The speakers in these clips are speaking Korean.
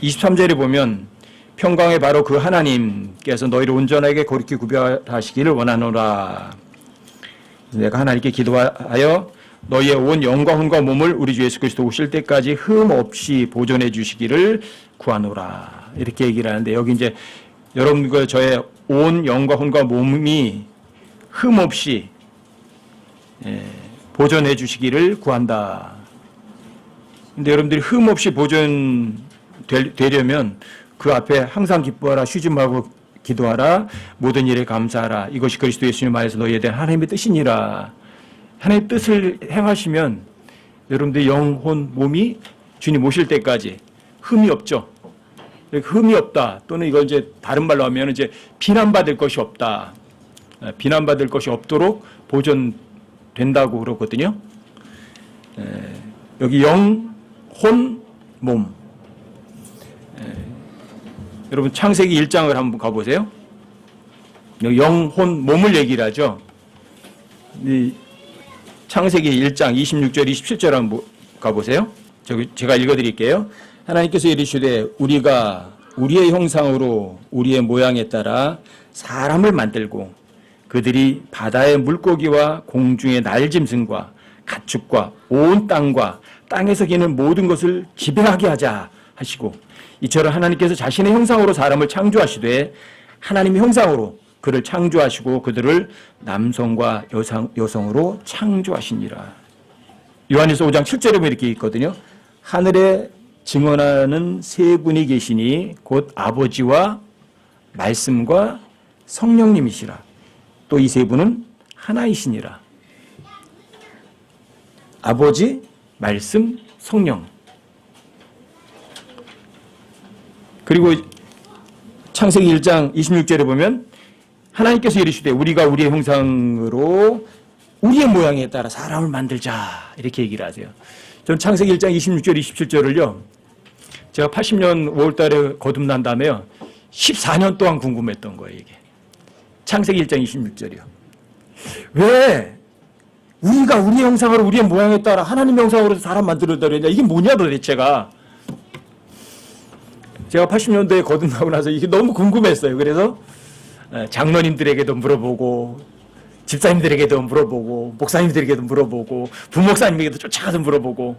23절에 보면 평강의 바로 그 하나님께서 너희를 온전하게 거룩히 구별하시기를 원하노라. 내가 하나님께 기도하여 너희의 온 영과 혼과 몸을 우리 주 예수 그리스도 오실 때까지 흠 없이 보존해 주시기를 구하노라. 이렇게 얘기를 하는데 여기 이제 여러분과 저의 온 영과 혼과 몸이 흠 없이 보존해 주시기를 구한다. 근데 여러분들이 흠 없이 보존되려면 그 앞에 항상 기뻐하라, 쉬지 말고 기도하라, 모든 일에 감사하라. 이것이 그리스도 예수님 말에서 너희에 대한 하나님의 뜻이니라. 하나님의 뜻을 행하시면 여러분들 영혼, 몸이 주님 오실 때까지 흠이 없죠. 흠이 없다. 또는 이걸 이제 다른 말로 하면 이제 비난받을 것이 없다. 비난받을 것이 없도록 보존된다고 그러거든요. 여기 영, 혼, 몸. 여러분 창세기 1장을 한번 가보세요. 여기 영, 혼, 몸을 얘기를 하죠. 이 창세기 1장 26절, 27절 한번 가보세요. 제가 읽어드릴게요. 하나님께서 이르시되 우리가 우리의 형상으로 우리의 모양에 따라 사람을 만들고 그들이 바다의 물고기와 공중의 날짐승과 가축과 온 땅과 땅에서 기는 모든 것을 지배하게 하자 하시고 이처럼 하나님께서 자신의 형상으로 사람을 창조하시되 하나님의 형상으로 그를 창조하시고 그들을 남성과 여성으로 창조하시니라. 요한일서 5장 7절에 보면 이렇게 있거든요. 하늘에 증언하는 세 분이 계시니 곧 아버지와 말씀과 성령님이시라. 또 이 세 분은 하나이시니라. 아버지, 말씀, 성령. 그리고 창세기 1장 26절에 보면 하나님께서 이르시되 우리가 우리의 형상으로 우리의 모양에 따라 사람을 만들자 이렇게 얘기를 하세요. 전 창세기 1장 26절 27절을요. 제가 80년 5월 달에 거듭난 다음에요. 14년 동안 궁금했던 거예요, 이게. 창세기 1장 26절이요. 왜 우리가 우리의 형상으로 우리의 모양에 따라 하나님 형상으로 사람 만들었다 그랬냐. 이게 뭐냐 도대체가. 제가 80년도에 거듭나고 나서 이게 너무 궁금했어요. 그래서 장로님들에게도 물어보고 집사님들에게도 물어보고 목사님들에게도 물어보고 부목사님에게도 쫓아가서 물어보고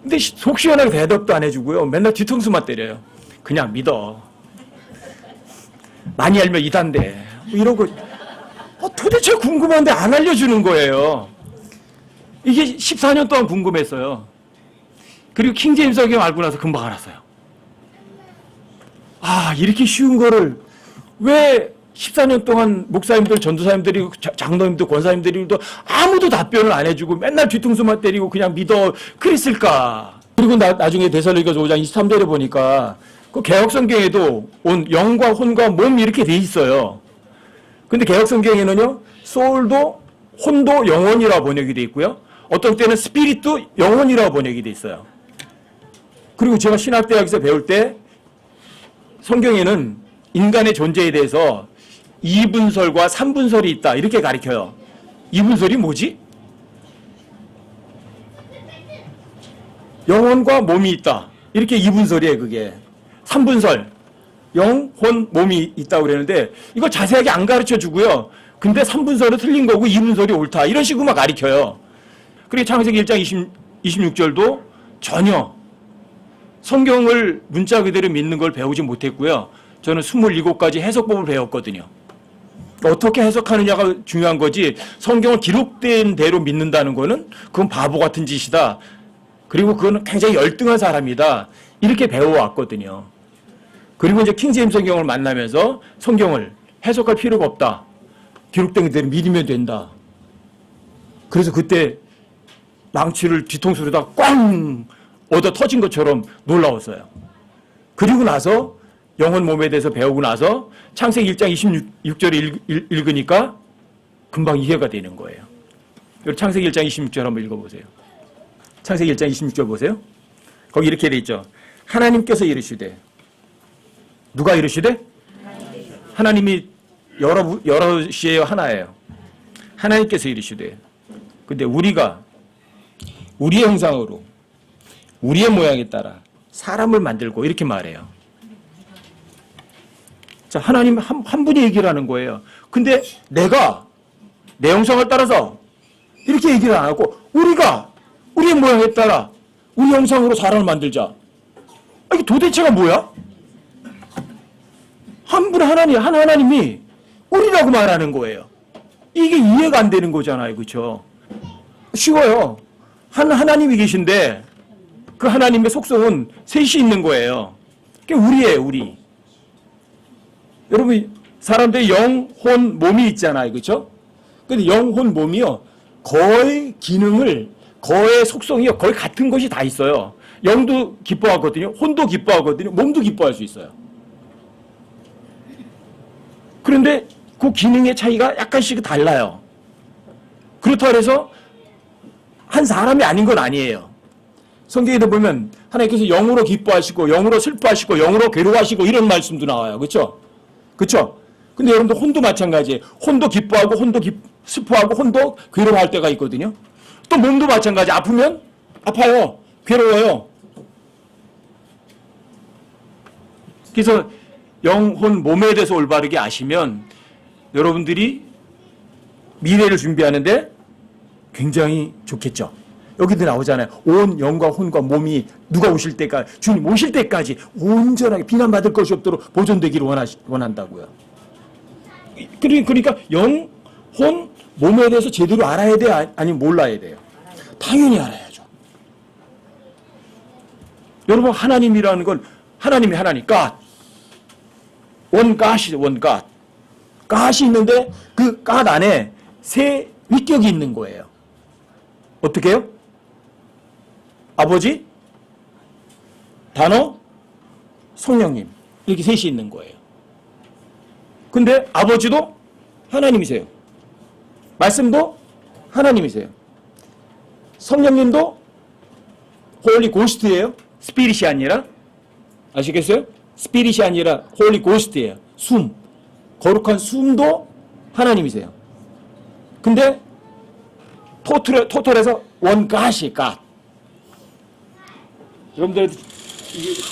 근데 속 시원하게 대답도 안 해주고요. 맨날 뒤통수만 때려요. 그냥 믿어. 많이 알면 이단데 뭐 이러고 도대체 궁금한데 안 알려주는 거예요. 이게 14년 동안 궁금했어요. 그리고 킹제임스 성경 알고 나서 금방 알았어요. 아, 이렇게 쉬운 거를 왜 14년 동안 목사님들, 전도사님들이, 장로님들, 권사님들이도 아무도 답변을 안 해주고 맨날 뒤통수만 때리고 그냥 믿어 그랬을까? 그리고 나중에 데살로니가서 5장 23절에 보니까 그 개혁성경에도 영과 혼과 몸 이렇게 돼 있어요. 근데 개혁성경에는요, 소울도 혼도 영혼이라고 번역이 돼 있고요. 어떤 때는 스피릿도 영혼이라고 번역이 돼 있어요. 그리고 제가 신학대학에서 배울 때 성경에는 인간의 존재에 대해서 2분설과 3분설이 있다 이렇게 가르쳐요. 2분설이 뭐지? 영혼과 몸이 있다. 이렇게 2분설이에요, 그게. 3분설. 영, 혼, 몸이 있다고 그러는데 이걸 자세하게 안 가르쳐 주고요. 근데 3분설은 틀린 거고 2분설이 옳다. 이런 식으로만 가르쳐요. 그리고 창세기 1장 26절도 전혀 성경을 문자 그대로 믿는 걸 배우지 못했고요. 저는 27가지 해석법을 배웠거든요. 어떻게 해석하느냐가 중요한 거지 성경을 기록된 대로 믿는다는 거는 그건 바보 같은 짓이다. 그리고 그건 굉장히 열등한 사람이다. 이렇게 배워왔거든요. 그리고 이제 킹제임스 성경을 만나면서 성경을 해석할 필요가 없다. 기록된 대로 믿으면 된다. 그래서 그때 망치를 뒤통수로다 꽝 얻어 터진 것처럼 놀라웠어요. 그리고 나서 영혼 몸에 대해서 배우고 나서 창세기 1장 26절을 읽으니까 금방 이해가 되는 거예요. 창세기 1장 26절 한번 읽어보세요. 창세기 1장 26절 보세요. 거기 이렇게 돼 있죠. 하나님께서 이르시되 누가 이르시되? 하나님이 여럿이에요, 하나예요. 하나님께서 이르시되 근데 우리가 우리의 형상으로 우리의 모양에 따라 사람을 만들고 이렇게 말해요. 자, 하나님 한 분이 얘기를 하는 거예요. 근데 내가 내 형상을 따라서 이렇게 얘기를 안 하고 우리의 모양에 따라 우리 형상으로 사람을 만들자. 이게 도대체가 뭐야? 한 하나님이 우리라고 말하는 거예요. 이게 이해가 안 되는 거잖아요. 그렇죠? 쉬워요. 하나님이 계신데 그 하나님의 속성은 셋이 있는 거예요. 그게 우리예요. 우리. 여러분 사람들이 영, 혼, 몸이 있잖아요. 그렇죠? 근데 영, 혼, 몸이요. 거의 기능을 거의 속성이요. 거의 같은 것이 다 있어요. 영도 기뻐하거든요. 혼도 기뻐하거든요. 몸도 기뻐할 수 있어요. 그런데 그 기능의 차이가 약간씩 달라요. 그렇다고 해서 한 사람이 아닌 건 아니에요. 성경에 보면 하나님께서 영으로 기뻐하시고 영으로 슬퍼하시고 영으로 괴로워하시고 이런 말씀도 나와요. 그렇죠? 그렇죠? 근데 여러분들 혼도 마찬가지예요. 혼도 기뻐하고 혼도 슬퍼하고 혼도 괴로워할 때가 있거든요. 또 몸도 마찬가지. 아프면 아파요. 괴로워요. 그래서 영, 혼, 몸에 대해서 올바르게 아시면 여러분들이 미래를 준비하는데 굉장히 좋겠죠. 여기도 나오잖아요. 온 영과 혼과 몸이 누가 오실 때까지, 주님 오실 때까지 온전하게 비난받을 것이 없도록 보존되기를 원한다고요. 그러니까 영, 혼, 몸에 대해서 제대로 알아야 돼요? 아니면 몰라야 돼요? 당연히 알아야죠. 여러분 하나님이라는 건 하나님이 하나님, God. 원갓이죠. 원갓. 갓이 있는데 그 갓 안에 세 위격이 있는 거예요. 어떻게 해요? 아버지, 단어, 성령님. 이렇게 셋이 있는 거예요. 근데 아버지도 하나님이세요. 말씀도 하나님이세요. 성령님도 홀리 고스트예요. 스피릿이 아니라. 아시겠어요? 스피릿이 아니라 홀리 고스트예요. 숨. 거룩한 숨도 하나님이세요. 근데 토털에서 원갓이 갓. 여러분들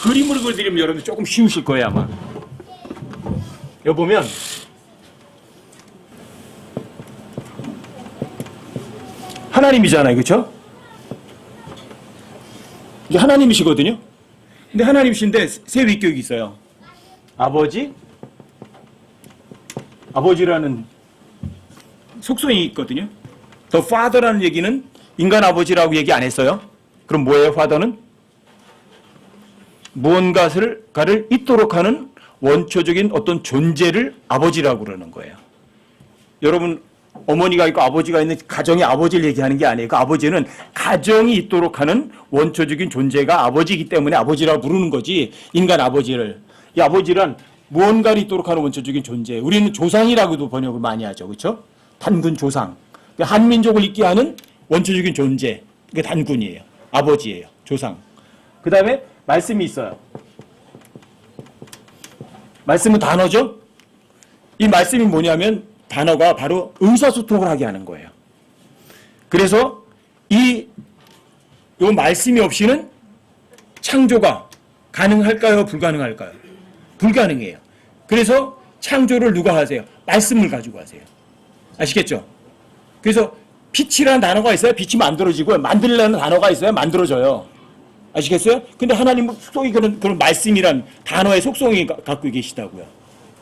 그림으로 그려드리면 여러분들 조금 쉬우실 거예요 아마. 여기 보면 하나님이잖아요. 그렇죠? 이게 하나님이시거든요. 근데 하나님이신데 세 위격이 있어요. 아버지라는 속성이 있거든요. The Father라는 얘기는 인간 아버지라고 얘기 안 했어요. 그럼 뭐예요, Father는? 무언가를 있도록 하는 원초적인 어떤 존재를 아버지라고 그러는 거예요. 여러분, 어머니가 있고 아버지가 있는 가정의 아버지를 얘기하는 게 아니에요. 그 아버지는 가정이 있도록 하는 원초적인 존재가 아버지이기 때문에 아버지라고 부르는 거지, 인간 아버지를. 이 아버지란 무언가를 있도록 하는 원초적인 존재. 우리는 조상이라고도 번역을 많이 하죠. 그렇죠? 단군 조상. 한민족을 있게 하는 원초적인 존재. 그게 단군이에요. 아버지예요. 조상. 그 다음에 말씀이 있어요. 말씀은 단어죠? 이 말씀이 뭐냐면 단어가 바로 의사소통을 하게 하는 거예요. 그래서 이 말씀이 없이는 창조가 가능할까요? 불가능할까요? 불가능해요. 그래서 창조를 누가 하세요? 말씀을 가지고 하세요. 아시겠죠? 그래서 빛이라는 단어가 있어요. 빛이 만들어지고 만들려는 단어가 있어요. 만들어져요. 아시겠어요? 근데 하나님은 속성이 그런 말씀이란 단어의 속성이 갖고 계시다고요.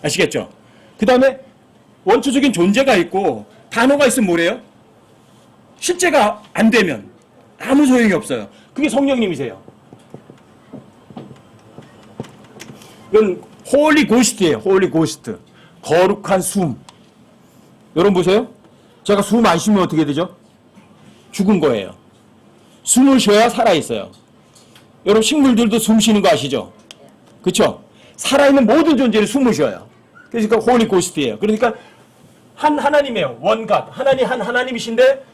아시겠죠? 그 다음에 원초적인 존재가 있고 단어가 있으면 뭐래요? 실제가 안 되면 아무 소용이 없어요. 그게 성령님이세요. 이건 홀리 고스트예요. 홀리 고스트. 거룩한 숨. 여러분 보세요. 제가 숨 안 쉬면 어떻게 되죠? 죽은 거예요. 숨을 쉬어야 살아있어요. 여러분 식물들도 숨 쉬는 거 아시죠? 그렇죠? 살아있는 모든 존재를 숨을 쉬어요. 그러니까 홀리 고스트예요. 그러니까 한 하나님이에요. 원갓. 한 하나님이신데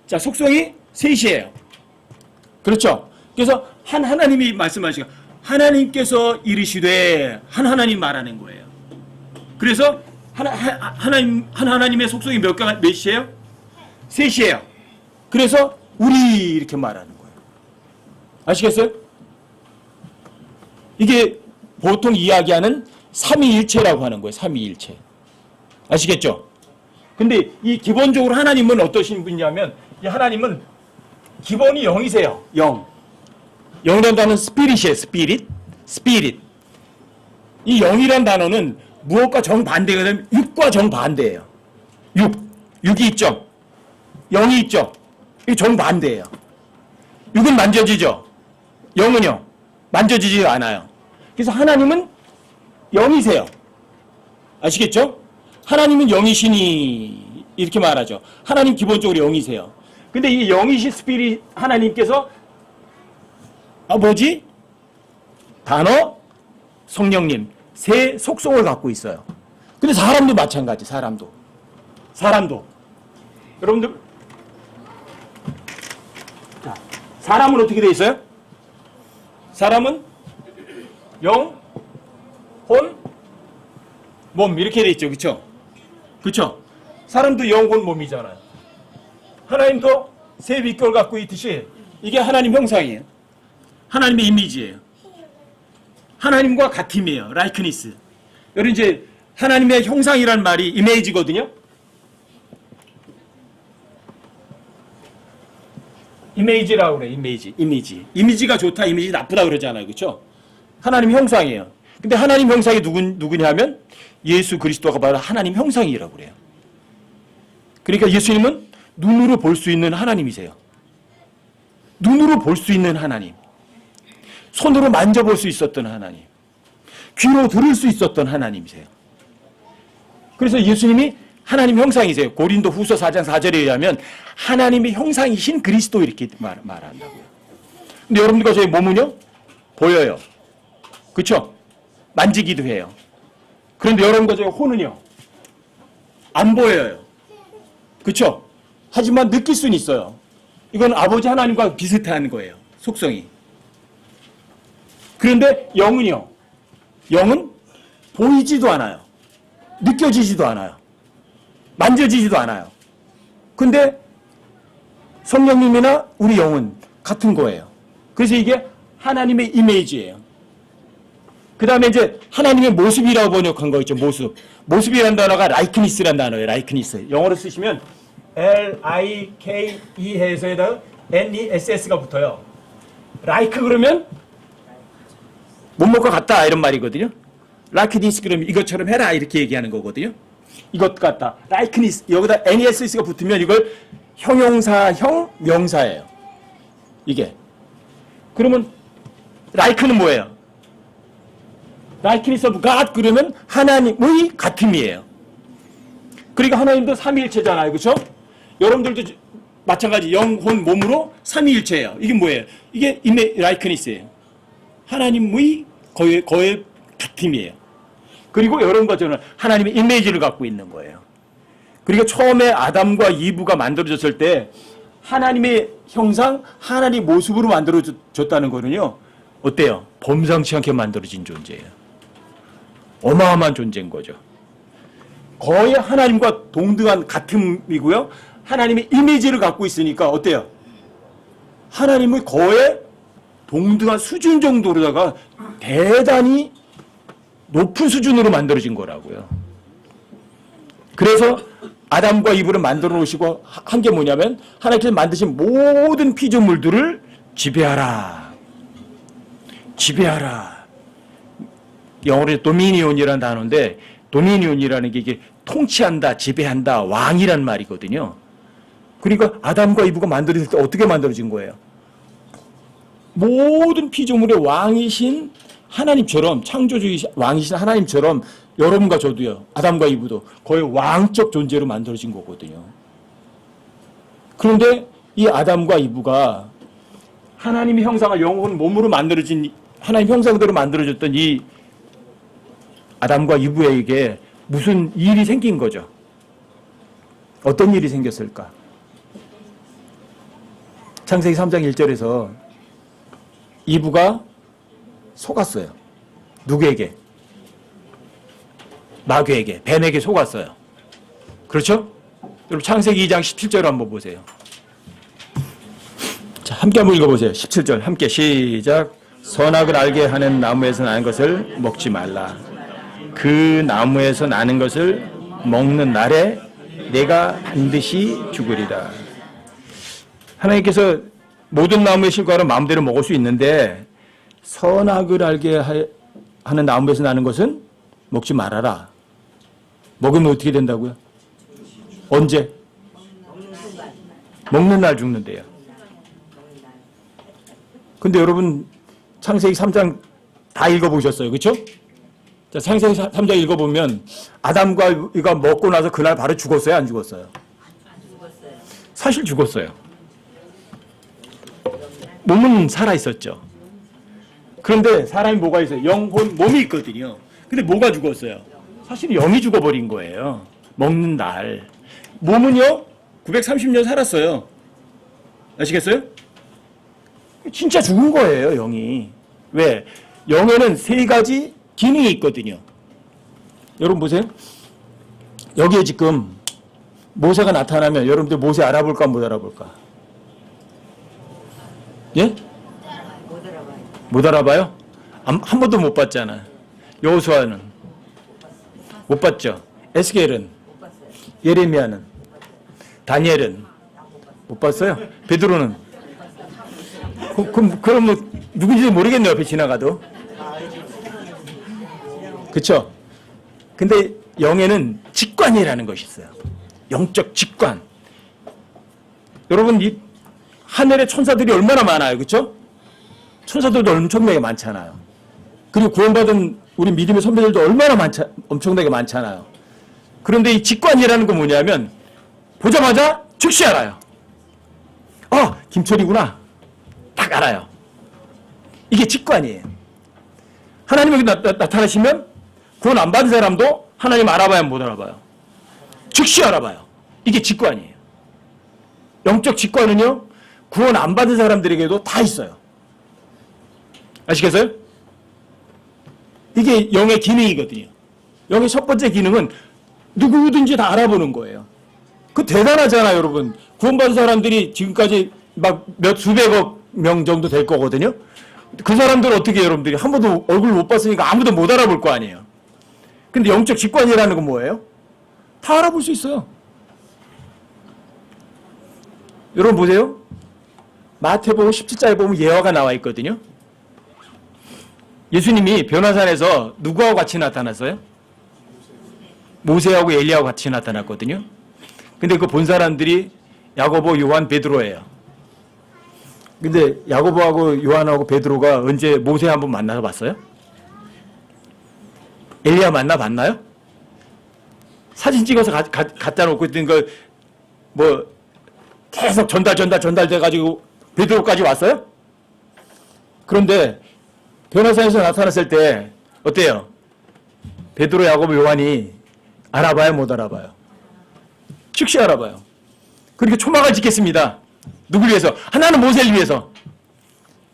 자 속성이 셋이에요. 그렇죠? 그래서 한 하나님이 말씀하시고 하나님께서 이르시되 한 하나님 말하는 거예요. 그래서 한 하나님의 속성이 몇이에요? 셋이에요. 그래서 우리 이렇게 말하는 거예요. 아시겠어요? 이게 보통 이야기하는 삼위일체라고 하는 거예요. 삼위일체. 아시겠죠? 근데 이 기본적으로 하나님은 어떠신 분이냐면 이 하나님은 기본이 영이세요. 영. 영이라는 단어는 스피릿이에요. 스피릿. 이 영이라는 단어는 무엇과 정반대가 되면 육과 정반대예요. 육이 있죠. 영이 있죠. 이게 정반대예요. 육은 만져지죠. 영은요. 만져지지 않아요. 그래서 하나님은 영이세요. 아시겠죠? 하나님은 영이시니 이렇게 말하죠. 하나님 기본적으로 영이세요. 근데 이 영이신 스피릿 하나님께서 단어, 성령님 세 속성을 갖고 있어요. 근데 사람도 마찬가지. 사람도 여러분들 자, 사람은 어떻게 돼 있어요? 사람은 영, 혼, 몸 이렇게 돼 있죠. 그렇죠? 사람도 영, 혼, 몸이잖아요. 하나님도 세 위격을 갖고 있듯이 이게 하나님 형상이에요. 하나님의 이미지예요. 하나님과 같음이에요. 라이크니스. 여러분 이제 하나님의 형상이란 말이 이미지거든요. 이미지라고 그래. 이미지가 좋다, 이미지 나쁘다 그러잖아요. 그렇죠? 하나님 형상이에요. 근데 하나님 형상이 누구냐면 예수 그리스도가 바로 하나님 형상이라고 그래요. 그러니까 예수님은 눈으로 볼 수 있는 하나님이세요. 눈으로 볼 수 있는 하나님. 손으로 만져볼 수 있었던 하나님. 귀로 들을 수 있었던 하나님이세요. 그래서 예수님이 하나님 형상이세요. 고린도 후서 4장 4절에 의하면 하나님의 형상이신 그리스도 이렇게 말한다고요. 근데 여러분들과 저희 몸은요? 보여요. 그렇죠? 만지기도 해요. 그런데 여러분과 저희 혼은요? 안 보여요. 그렇죠? 하지만 느낄 수는 있어요. 이건 아버지 하나님과 비슷한 거예요. 속성이. 그런데 영은요? 영은 보이지도 않아요. 느껴지지도 않아요. 만져지지도 않아요. 근데 성령님이나 우리 영은 같은 거예요. 그래서 이게 하나님의 이미지예요. 그 다음에 이제 하나님의 모습이라고 번역한 거 있죠. 모습이라는 단어가 라이크니스라는 단어예요. 라이크니스. 영어로 쓰시면 L-I-K-E 해서 에다가 N-E-S-S가 붙어요. 라이크 그러면 뭐뭐가 같다 이런 말이거든요. 라이크니스 그러면 이것처럼 해라 이렇게 얘기하는 거거든요. 이것 같다. 라이크니스 여기다 N-E-S-S가 붙으면 이걸 형용사형 명사예요. 이게. 그러면 라이크는 뭐예요? 라이크니스 오브 갓 그러면 하나님의 같음이에요. 그러니까 하나님도 삼위일체잖아요. 그렇죠? 여러분들도 마찬가지 영혼 몸으로 삼위일체예요. 이게 뭐예요? 이게 라이크니스예요. 하나님의 거의 같음이에요. 그리고 여러분과 저는 하나님의 이미지를 갖고 있는 거예요. 그러니까 처음에 아담과 이브가 만들어졌을 때 하나님의 형상, 하나님의 모습으로 만들어졌다는 거는요. 어때요? 범상치 않게 만들어진 존재예요. 어마어마한 존재인 거죠. 거의 하나님과 동등한 같음이고요. 하나님의 이미지를 갖고 있으니까 어때요? 하나님의 거의 동등한 수준 정도로다가 대단히 높은 수준으로 만들어진 거라고요. 그래서 아담과 이브를 만들어 놓으시고 한 게 뭐냐면 하나님께서 만드신 모든 피조물들을 지배하라. 영어로 도미니온이라는 단어인데 도미니온이라는 게 이게 통치한다, 지배한다, 왕이란 말이거든요. 그러니까 아담과 이브가 만들어질 때 어떻게 만들어진 거예요? 모든 피조물의 왕이신 하나님처럼 창조주의 왕이신 하나님처럼 여러분과 저도요. 아담과 이브도 거의 왕적 존재로 만들어진 거거든요. 그런데 이 아담과 이브가 하나님의 형상을 영혼 몸으로 만들어진 하나님 형상대로 만들어졌던 이 아담과 이브에게 무슨 일이 생긴 거죠. 어떤 일이 생겼을까? 창세기 3장 1절에서 이브가 속았어요. 누구에게? 마귀에게, 뱀에게 속았어요. 그렇죠? 여러분 창세기 2장 17절 한번 보세요. 자, 함께 한번 읽어보세요. 17절 함께 시작. 선악을 알게 하는 나무에서 나는 것을 먹지 말라. 그 나무에서 나는 것을 먹는 날에 내가 반드시 죽으리라. 하나님께서 모든 나무의 실과를 마음대로 먹을 수 있는데 선악을 알게 하는 나무에서 나는 것은 먹지 말아라. 먹으면 어떻게 된다고요? 언제? 먹는 날 죽는데요. 근데 여러분 창세기 3장 다 읽어보셨어요. 그렇죠? 자, 창세기 3장 읽어보면 아담과 이가 먹고 나서 그날 바로 죽었어요? 안 죽었어요? 사실 죽었어요. 몸은 살아있었죠. 그런데 사람이 뭐가 있어요? 영혼, 몸이 있거든요. 근데 뭐가 죽었어요? 사실 영이 죽어버린 거예요. 먹는 날. 몸은요? 930년 살았어요. 아시겠어요? 진짜 죽은 거예요, 영이. 왜? 영에는 세 가지 기능이 있거든요. 여러분 보세요. 여기에 지금 모세가 나타나면 여러분들 모세 알아볼까 못 알아볼까? 예? 못 알아봐요? 한 번도 못 봤잖아. 여호수아는 못 봤죠. 에스겔은, 예레미야는, 다니엘은 못 봤어요. 베드로는 그럼 뭐 누군지 모르겠네요. 옆에 지나가도. 그렇죠? 근데 영에는 직관이라는 것이 있어요. 영적 직관. 여러분 이 하늘에 천사들이 얼마나 많아요. 그렇죠? 천사들도 엄청나게 많잖아요. 그리고 구원받은 우리 믿음의 선배들도 얼마나 엄청나게 많잖아요. 그런데 이 직관이라는 건 뭐냐면 보자마자 즉시 알아요. 김철이구나. 딱 알아요. 이게 직관이에요. 하나님에게 나타나시면 구원 안 받은 사람도 하나님 알아봐야 못 알아봐요. 즉시 알아봐요. 이게 직관이에요. 영적 직관은요, 구원 안 받은 사람들에게도 다 있어요. 아시겠어요? 이게 영의 기능이거든요. 영의 첫 번째 기능은 누구든지 다 알아보는 거예요. 그 대단하잖아요, 여러분. 구원받은 사람들이 지금까지 막 수백억 명 정도 될 거거든요. 그 사람들 어떻게 여러분들이 한 번도 얼굴 못 봤으니까 아무도 못 알아볼 거 아니에요. 근데 영적 직관이라는 건 뭐예요? 다 알아볼 수 있어요. 여러분 보세요. 마태복음 17장에 보면 예화가 나와 있거든요. 예수님이 변화산에서 누구하고 같이 나타났어요? 모세하고 엘리야하고 같이 나타났거든요. 근데 그 본 사람들이 야고보, 요한, 베드로예요. 근데 야고보하고 요한하고 베드로가 언제 모세 한번 만나서 봤어요? 엘리야 만나 봤나요? 사진 찍어서 갖다 놓고 있던 거 뭐 계속 전달돼가지고 베드로까지 왔어요? 그런데 변화산에서 나타났을 때 어때요? 베드로, 야고보, 요한이 알아봐요, 못 알아봐요? 즉시 알아봐요. 그렇게 초막을 짓겠습니다. 누구를 위해서? 하나는 모세를 위해서,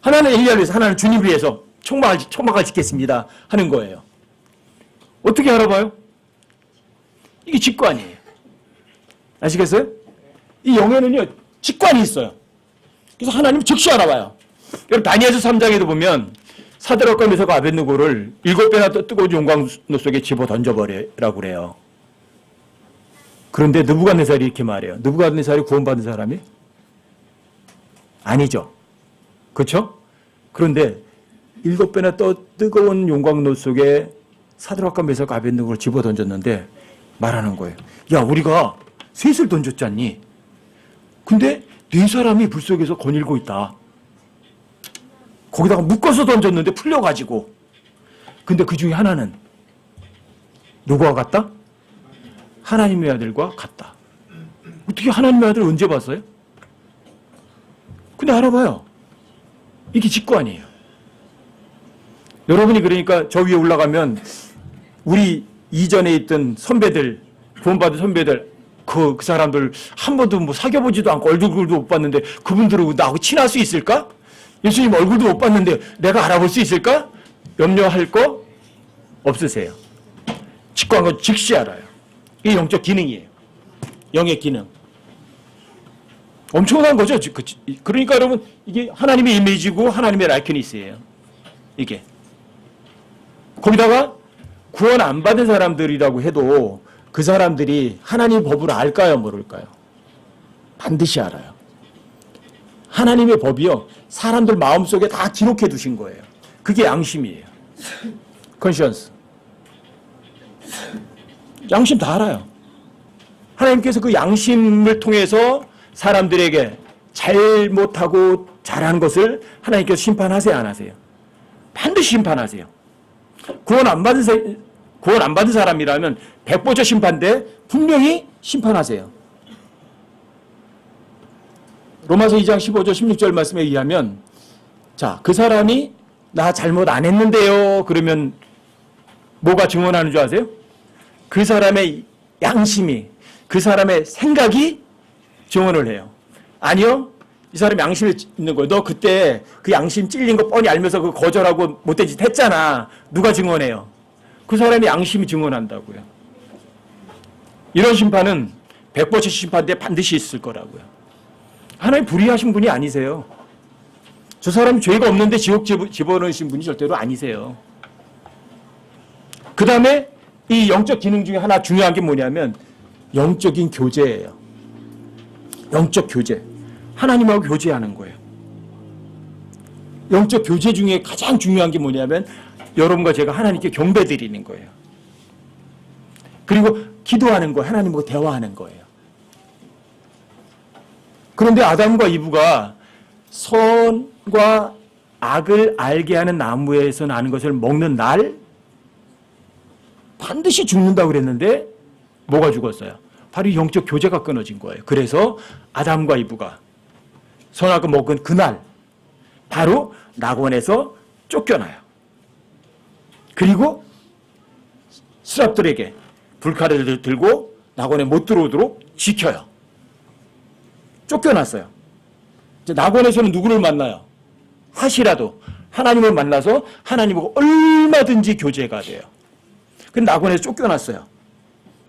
하나는 엘리야를 위해서, 하나는 주님을 위해서 초막을 짓겠습니다 하는 거예요. 어떻게 알아봐요? 이게 직관이에요. 아시겠어요? 이 영에는요 직관이 있어요. 그래서 하나님 즉시 알아봐요. 여러분 다니엘서 3장에도 보면 사드락과 메삭과 아벳느고를 7배나 뜨거운 용광로 속에 집어 던져버리라고 그래요. 그런데 느부갓네살이 이렇게 말해요. 느부갓네살이 구원받은 사람이? 아니죠. 그렇죠? 그런데 7배나 뜨거운 용광로 속에 사드락과 메삭과 아벳느고를 집어 던졌는데 말하는 거예요. 야, 우리가 셋을 던졌잖니? 근데 4사람이 불 속에서 거닐고 있다. 거기다가 묶어서 던졌는데 풀려가지고. 근데 그 중에 하나는 누구와 같다? 하나님의 아들과 같다. 어떻게 하나님의 아들을 언제 봤어요? 근데 알아봐요. 이게 직관이에요. 여러분이 그러니까 저 위에 올라가면 우리 이전에 있던 선배들, 구원받은 선배들, 그 사람들 한 번도 뭐 사귀어보지도 않고 얼굴도 못 봤는데 그분들하고 나하고 친할 수 있을까? 예수님 얼굴도 못 봤는데 내가 알아볼 수 있을까? 염려할 거 없으세요. 직관은 즉시 알아요. 이게 영적 기능이에요. 영의 기능. 엄청난 거죠. 그러니까 여러분 이게 하나님의 이미지고 하나님의 라이크니스예요. 이게. 거기다가 구원 안 받은 사람들이라고 해도 그 사람들이 하나님 법을 알까요, 모를까요? 반드시 알아요. 하나님의 법이요, 사람들 마음속에 다 기록해 두신 거예요. 그게 양심이에요. 컨시언스. 양심 다 알아요. 하나님께서 그 양심을 통해서 사람들에게 잘못하고 잘한 것을 하나님께서 심판하세요, 안 하세요? 반드시 심판하세요. 구원 안 받은 사람이라면 100% 심판대 분명히 심판하세요. 로마서 2장 15절 16절 말씀에 의하면, 자, 그 사람이 나 잘못 안 했는데요, 그러면 뭐가 증언하는 줄 아세요? 그 사람의 양심이, 그 사람의 생각이 증언을 해요. 아니요, 이 사람이 양심이 있는 거예요. 너 그때 그 양심 찔린 거 뻔히 알면서 그 거절하고 못된 짓 했잖아. 누가 증언해요? 그 사람의 양심이 증언한다고요. 이런 심판은 100% 심판대 반드시 있을 거라고요. 하나님 불의하신 분이 아니세요. 저 사람이 죄가 없는데 지옥 집어넣으신 분이 절대로 아니세요. 그 다음에 이 영적 기능 중에 하나 중요한 게 뭐냐면 영적인 교제예요. 영적 교제. 하나님하고 교제하는 거예요. 영적 교제 중에 가장 중요한 게 뭐냐면 여러분과 제가 하나님께 경배드리는 거예요. 그리고 기도하는 거예요. 하나님하고 대화하는 거예요. 그런데 아담과 이브가 선과 악을 알게 하는 나무에서 나는 것을 먹는 날 반드시 죽는다고 그랬는데 뭐가 죽었어요? 바로 영적 교제가 끊어진 거예요. 그래서 아담과 이브가 선악을 먹은 그날 바로 낙원에서 쫓겨나요. 그리고 스랍들에게 불칼을 들고 낙원에 못 들어오도록 지켜요. 쫓겨났어요. 이제 낙원에서는 누구를 만나요? 하시라도 하나님을 만나서 하나님하고 얼마든지 교제가 돼요. 근데 낙원에서 쫓겨났어요.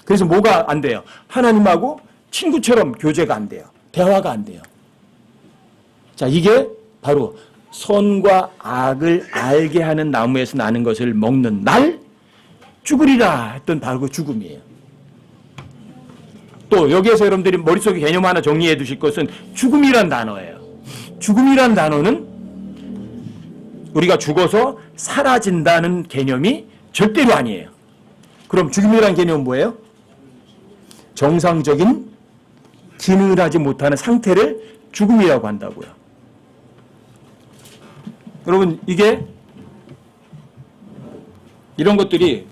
그래서 뭐가 안 돼요? 하나님하고 친구처럼 교제가 안 돼요. 대화가 안 돼요. 자, 이게 바로 선과 악을 알게 하는 나무에서 나는 것을 먹는 날 죽으리라 했던 바로 그 죽음이에요. 또 여기에서 여러분들이 머릿속에 개념 하나 정리해 두실 것은 죽음이란 단어예요. 죽음이란 단어는 우리가 죽어서 사라진다는 개념이 절대로 아니에요. 그럼 죽음이란 개념은 뭐예요? 정상적인 기능을 하지 못하는 상태를 죽음이라고 한다고요. 여러분, 이게 이런 것들이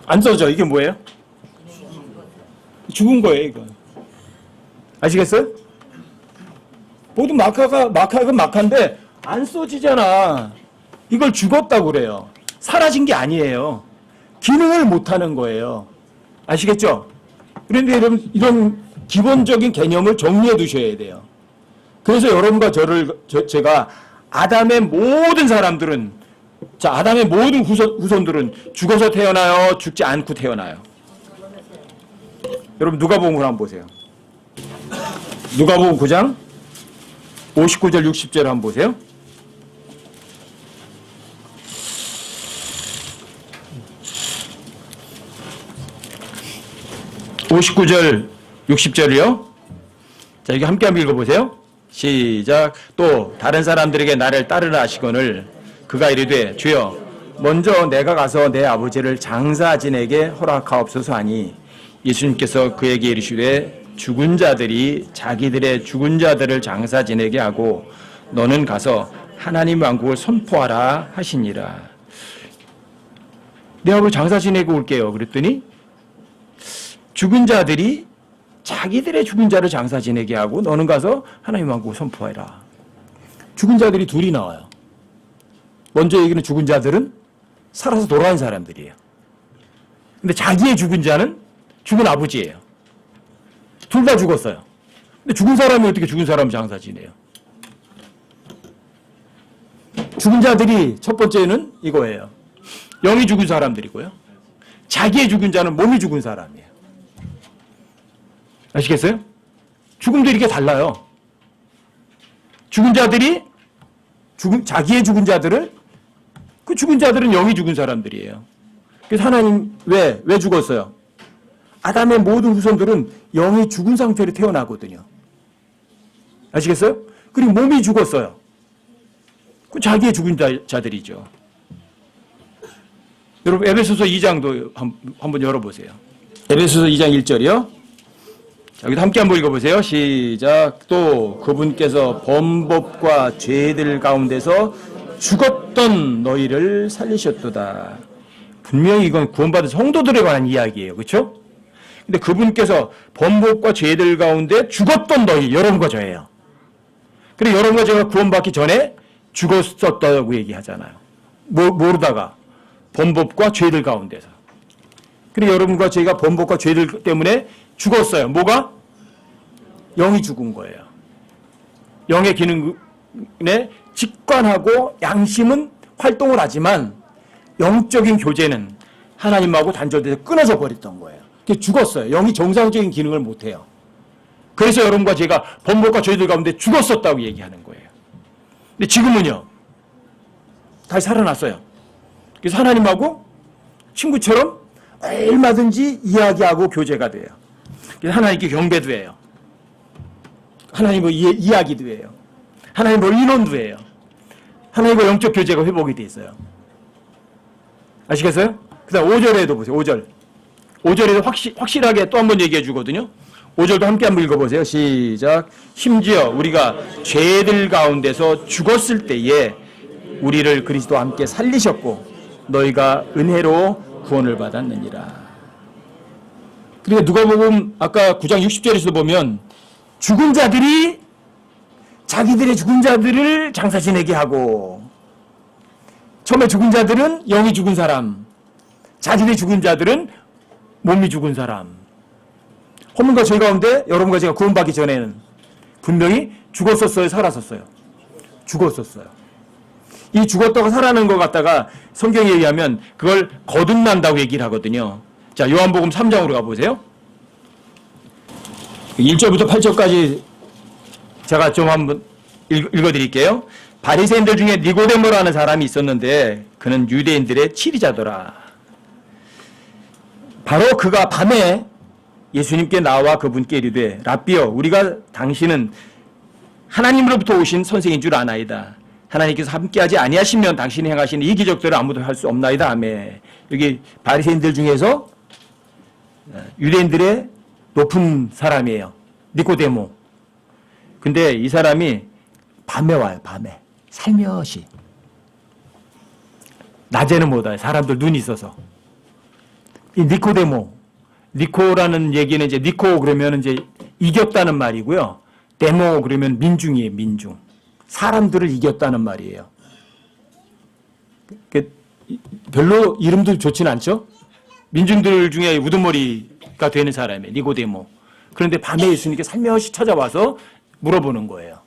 안 써져. 이게 뭐예요? 죽은 거예요, 이거. 아시겠어요? 모든 마카가 마카인데 안 써지잖아. 이걸 죽었다고 그래요. 사라진 게 아니에요. 기능을 못하는 거예요. 아시겠죠? 그런데 여러분, 이런 기본적인 개념을 정리해 두셔야 돼요. 그래서 여러분과 제가 아담의 모든 사람들은, 자, 아담의 모든 후손들은 죽어서 태어나요? 죽지 않고 태어나요? 여러분, 누가복음 한번 보세요. 누가복음 9장 59절 60절 한번 보세요. (59절) 60절이요. 자, 이거 함께 한번 읽어보세요. 시작. 또 다른 사람들에게 나를 따르라 하시거늘 그가 이르되 주여 먼저 내가 가서 내 아버지를 장사진에게 허락하옵소서 하니 예수님께서 그에게 이르시되 죽은 자들이 자기들의 죽은 자들을 장사진에게 하고 너는 가서 하나님 왕국을 선포하라 하시니라. 내 아버지 장사진에게 올게요. 그랬더니 죽은 자들이 자기들의 죽은 자를 장사 지내게 하고 너는 가서 하나님 왕국을 선포해라. 죽은 자들이 둘이 나와요. 먼저 얘기는 죽은 자들은 살아서 돌아온 사람들이에요. 근데 자기의 죽은 자는 죽은 아버지예요. 둘 다 죽었어요. 근데 죽은 사람이 어떻게 죽은 사람 장사 지내요? 죽은 자들이 첫 번째는 이거예요. 영이 죽은 사람들이고요. 자기의 죽은 자는 몸이 죽은 사람이에요. 아시겠어요? 죽음도 이렇게 달라요. 죽은 자들이 자기의 죽은 자들을 그 죽은 자들은 영이 죽은 사람들이에요. 그래서 하나님 왜 죽었어요? 아담의 모든 후손들은 영이 죽은 상태로 태어나거든요. 아시겠어요? 그리고 몸이 죽었어요. 그 자기의 죽은 자들이죠. 여러분 에베소서 2장도 한번 열어보세요. 에베소서 2장 1절이요. 자, 여기도 함께 한번 읽어보세요. 시작. 또 그분께서 범법과 죄들 가운데서 죽었던 너희를 살리셨도다. 분명히 이건 구원받은 성도들에 관한 이야기예요. 그렇죠? 근데 그분께서 범법과 죄들 가운데 죽었던 너희, 여러분과 저예요. 그리고 여러분과 제가 구원받기 전에 죽었었다고 얘기하잖아요. 모르다가 범법과 죄들 가운데서. 그리고 여러분과 저희가 범법과 죄들 때문에 죽었어요. 뭐가? 영이 죽은 거예요. 영의 기능에 직관하고 양심은 활동을 하지만 영적인 교제는 하나님하고 단절돼서 끊어져 버렸던 거예요. 죽었어요. 영이 정상적인 기능을 못해요. 그래서 여러분과 제가 범법과 죄들 가운데 죽었었다고 얘기하는 거예요. 근데 지금은요. 다시 살아났어요. 그래서 하나님하고 친구처럼 얼마든지 이야기하고 교제가 돼요. 그래서 하나님께 경배도 해요. 하나님과 이야기도 해요. 하나님과 의논도 해요. 하나님과 영적 교제가 회복이 돼 있어요. 아시겠어요? 그 다음 5절에도 보세요. 5절. 5절에도 확실하게 또 한 번 얘기해 주거든요. 5절도 함께 한번 읽어보세요. 시작. 심지어 우리가 죄들 가운데서 죽었을 때에 우리를 그리스도와 함께 살리셨고 너희가 은혜로 구원을 받았느니라. 그러니까 누가복음 아까 9장 60절에서 보면 죽은 자들이 자기들의 죽은 자들을 장사 지내게 하고 처음에 죽은 자들은 영이 죽은 사람, 자기들의 죽은 자들은 몸이 죽은 사람. 허문과 저희 가운데 여러분과 제가 구원받기 전에는 분명히 죽었었어요, 살았었어요? 죽었었어요. 이 죽었다가 살아나는 것 같다가 성경에 의하면 그걸 거듭난다고 얘기를 하거든요. 자, 요한복음 3장으로 가보세요. 1절부터 8절까지 제가 좀 한번 읽어드릴게요. 바리새인들 중에 니고데모라는 사람이 있었는데 그는 유대인들의 치리자더라. 바로 그가 밤에 예수님께 나와 그분께 이르되 랍비여 우리가 당신은 하나님으로부터 오신 선생인 줄 아나이다. 하나님께서 함께하지 아니하시면 당신이 행하시는 이 기적들을 아무도 할 수 없나이다 하며 여기 바리새인들 중에서 유대인들의 높은 사람이에요. 니고데모. 근데 이 사람이 밤에 와요. 밤에. 살며시. 낮에는 못 와요. 사람들 눈이 있어서. 이 니코데모. 니코라는 얘기는 이제 니코 그러면 이제 이겼다는 말이고요. 데모 그러면 민중이에요. 민중. 사람들을 이겼다는 말이에요. 별로 이름도 좋진 않죠? 민중들 중에 우두머리가 되는 사람이에요. 니고데모. 그런데 밤에 예수님께 살며시 찾아와서 물어보는 거예요.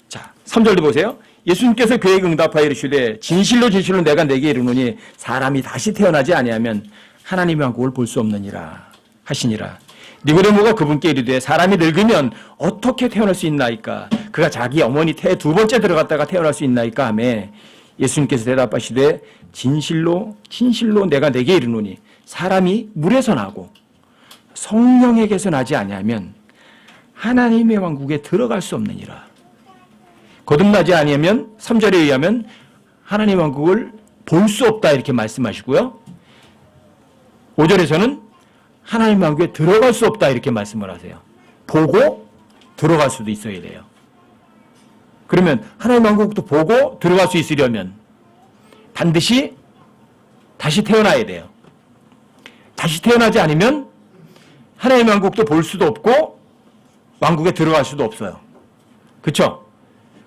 자, 3절도 보세요. 예수님께서 그에게 응답하여 이르시되 진실로 진실로 내가 내게 이르노니 사람이 다시 태어나지 아니하면 하나님의 왕국을 볼 수 없느니라 하시니라. 니고데모가 그분께 이르되 사람이 늙으면 어떻게 태어날 수 있나이까? 그가 자기 어머니 태에 두 번째 들어갔다가 태어날 수 있나이까 하매 예수님께서 대답하시되 진실로 진실로 내가 내게 이르노니 사람이 물에서 나고 성령에게서 나지 아니하면 하나님의 왕국에 들어갈 수 없느니라. 거듭나지 아니하면 3절에 의하면 하나님의 왕국을 볼 수 없다 이렇게 말씀하시고요. 5절에서는 하나님 왕국에 들어갈 수 없다 이렇게 말씀을 하세요. 보고 들어갈 수도 있어야 돼요. 그러면 하나님 왕국도 보고 들어갈 수 있으려면 반드시 다시 태어나야 돼요. 다시 태어나지 않으면 하나님 왕국도 볼 수도 없고 왕국에 들어갈 수도 없어요. 그렇죠?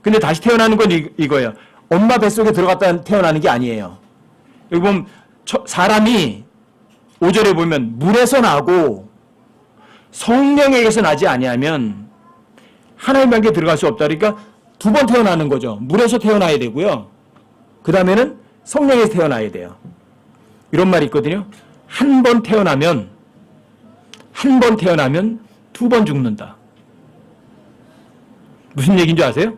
근데 다시 태어나는 건 이거예요. 엄마 뱃속에 들어갔다 태어나는 게 아니에요. 여기 보면 사람이 5절에 보면 물에서 나고 성령에게서 나지 아니하면 하나님 왕국에 들어갈 수 없다. 그러니까 두 번 태어나는 거죠. 물에서 태어나야 되고요. 그 다음에는 성령에서 태어나야 돼요. 이런 말이 있거든요. 한 번 태어나면 두 번 죽는다. 무슨 얘기인지 아세요?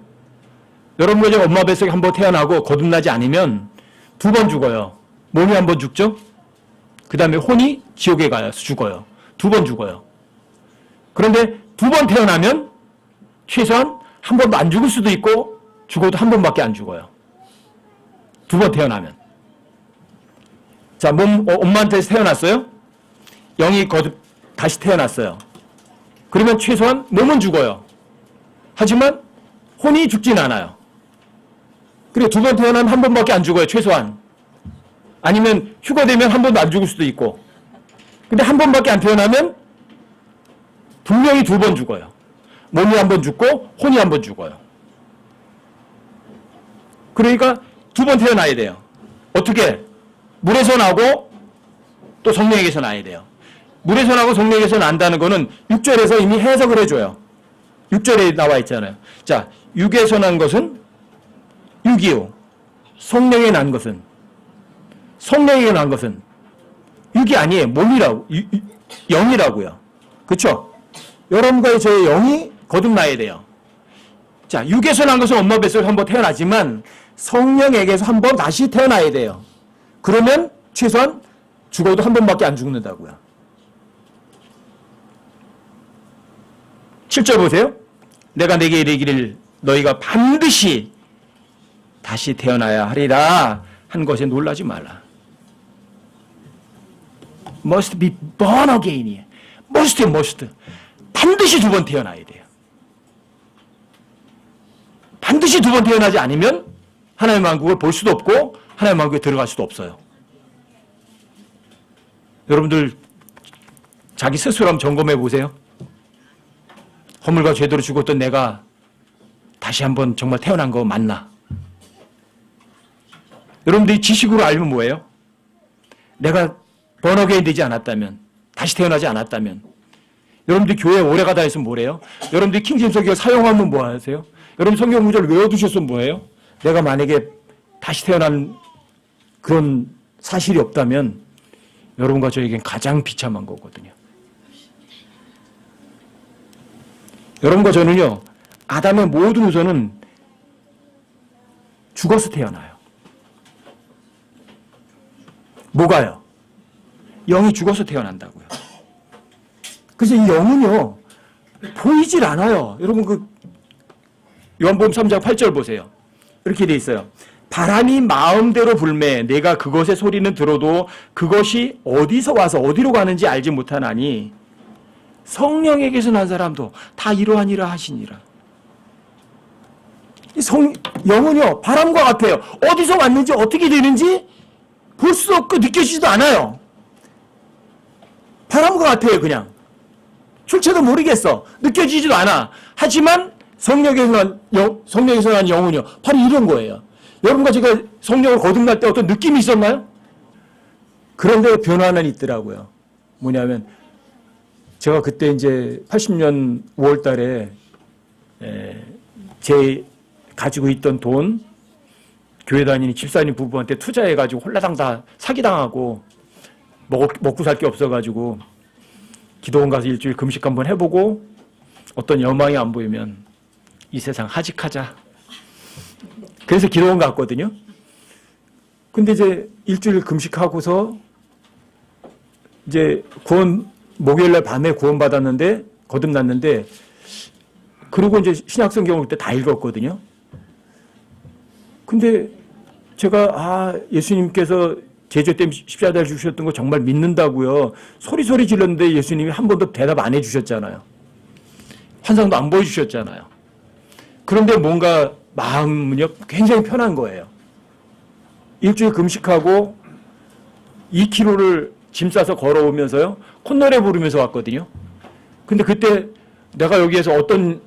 여러분과 이제 엄마 뱃속에 한 번 태어나고 거듭나지 않으면 2번 죽어요. 몸이 한 번 죽죠? 그 다음에 혼이 지옥에 가요. 죽어요. 2번 죽어요. 그런데 2번 태어나면 최소한 한 번도 안 죽을 수도 있고 죽어도 한 번밖에 안 죽어요. 2번 태어나면. 자, 엄마한테서 태어났어요? 영이 다시 태어났어요. 그러면 최소한 몸은 죽어요. 하지만 혼이 죽진 않아요. 그리고 2번 태어나면 한 번밖에 안 죽어요. 최소한. 아니면 휴가 되면 한 번도 안 죽을 수도 있고. 근데 한 번밖에 안 태어나면 분명히 2번 죽어요. 몸이 한 번 죽고 혼이 한 번 죽어요. 그러니까 2번 태어나야 돼요. 어떻게? 물에서 나고 또 성령에게서 나야 돼요. 물에서 나고 성령에게서 난다는 거는 6절에서 이미 해석을 해줘요. 6절에 나와 있잖아요. 자, 육에서 난 것은 육이요. 성령에 난 것은 성령에게 난 것은 육이 아니에요. 몸이라고. 영이라고요. 그렇죠? 여러분과의 저의 영이 거듭나야 돼요. 자, 육에서 난 것은 엄마 뱃속에 한번 태어나지만 성령에게서 한번 다시 태어나야 돼요. 그러면 최소한 죽어도 한 번밖에 안 죽는다고요. 7절 보세요. 내가 내게 이르기를 너희가 반드시 다시 태어나야 하리라 한 것에 놀라지 말라. must be born again이에요. must. 반드시 2번 태어나야 돼요. 반드시 2번 태어나지 않으면 하나님의 왕국을 볼 수도 없고 하나님의 왕국에 들어갈 수도 없어요. 여러분들 자기 스스로 한번 점검해 보세요. 허물과 죄대로 죽었던 내가 다시 한번 정말 태어난 거 맞나? 여러분들이 지식으로 알면 뭐예요? 내가 번어게인 되지 않았다면, 다시 태어나지 않았다면, 여러분들이 교회에 오래 가다 했으면 뭐래요? 여러분들이 킹제임스 성경을 사용하면 뭐 하세요? 여러분 성경 구절을 외워두셨으면 뭐예요? 내가 만약에 다시 태어난 그런 사실이 없다면 여러분과 저에겐 가장 비참한 거거든요. 여러분과 저는요, 아담의 모든 후손은 죽어서 태어나요. 뭐가요? 영이 죽어서 태어난다고요. 그래서 이 영은요, 보이질 않아요. 여러분 그 요한복음 3장 8절 보세요. 이렇게 돼 있어요. 바람이 마음대로 불매 내가 그것의 소리는 들어도 그것이 어디서 와서 어디로 가는지 알지 못하나니 성령에게서 난 사람도 다 이러하니라 하시니라. 영은요, 바람과 같아요. 어디서 왔는지 어떻게 되는지 볼 수 없고 느껴지지도 않아요. 바람과 같아요. 그냥 출처도 모르겠어. 느껴지지도 않아. 하지만 성령에서 난 영은요, 바로 이런 거예요. 여러분과 제가 성령을 거듭날 때 어떤 느낌이 있었나요? 그런데 변화는 있더라고요. 뭐냐면 제가 그때 이제 80년 5월 달에 제 가지고 있던 돈 교회 다니는 집사님 부부한테 투자해가지고 홀라당 다 사기당하고 먹고 살 게 없어가지고 기도원 가서 일주일 금식 한번 해보고 어떤 여망이 안 보이면 이 세상 하직하자. 그래서 기도원 갔거든요. 근데 이제 일주일 금식하고서 이제 목요일날 밤에 구원 받았는데 거듭났는데 그리고 이제 신약성경을 그때 다 읽었거든요. 근데 제가 예수님께서 제 죄 때문에 십자가를 주셨던 거 정말 믿는다고요. 소리 질렀는데 예수님이 한 번도 대답 안 해주셨잖아요. 환상도 안 보여주셨잖아요. 그런데 뭔가 마음은요 굉장히 편한 거예요. 일주일 금식하고 2km를 짐 싸서 걸어오면서요 콧노래 부르면서 왔거든요. 근데 그때 내가 여기에서 어떤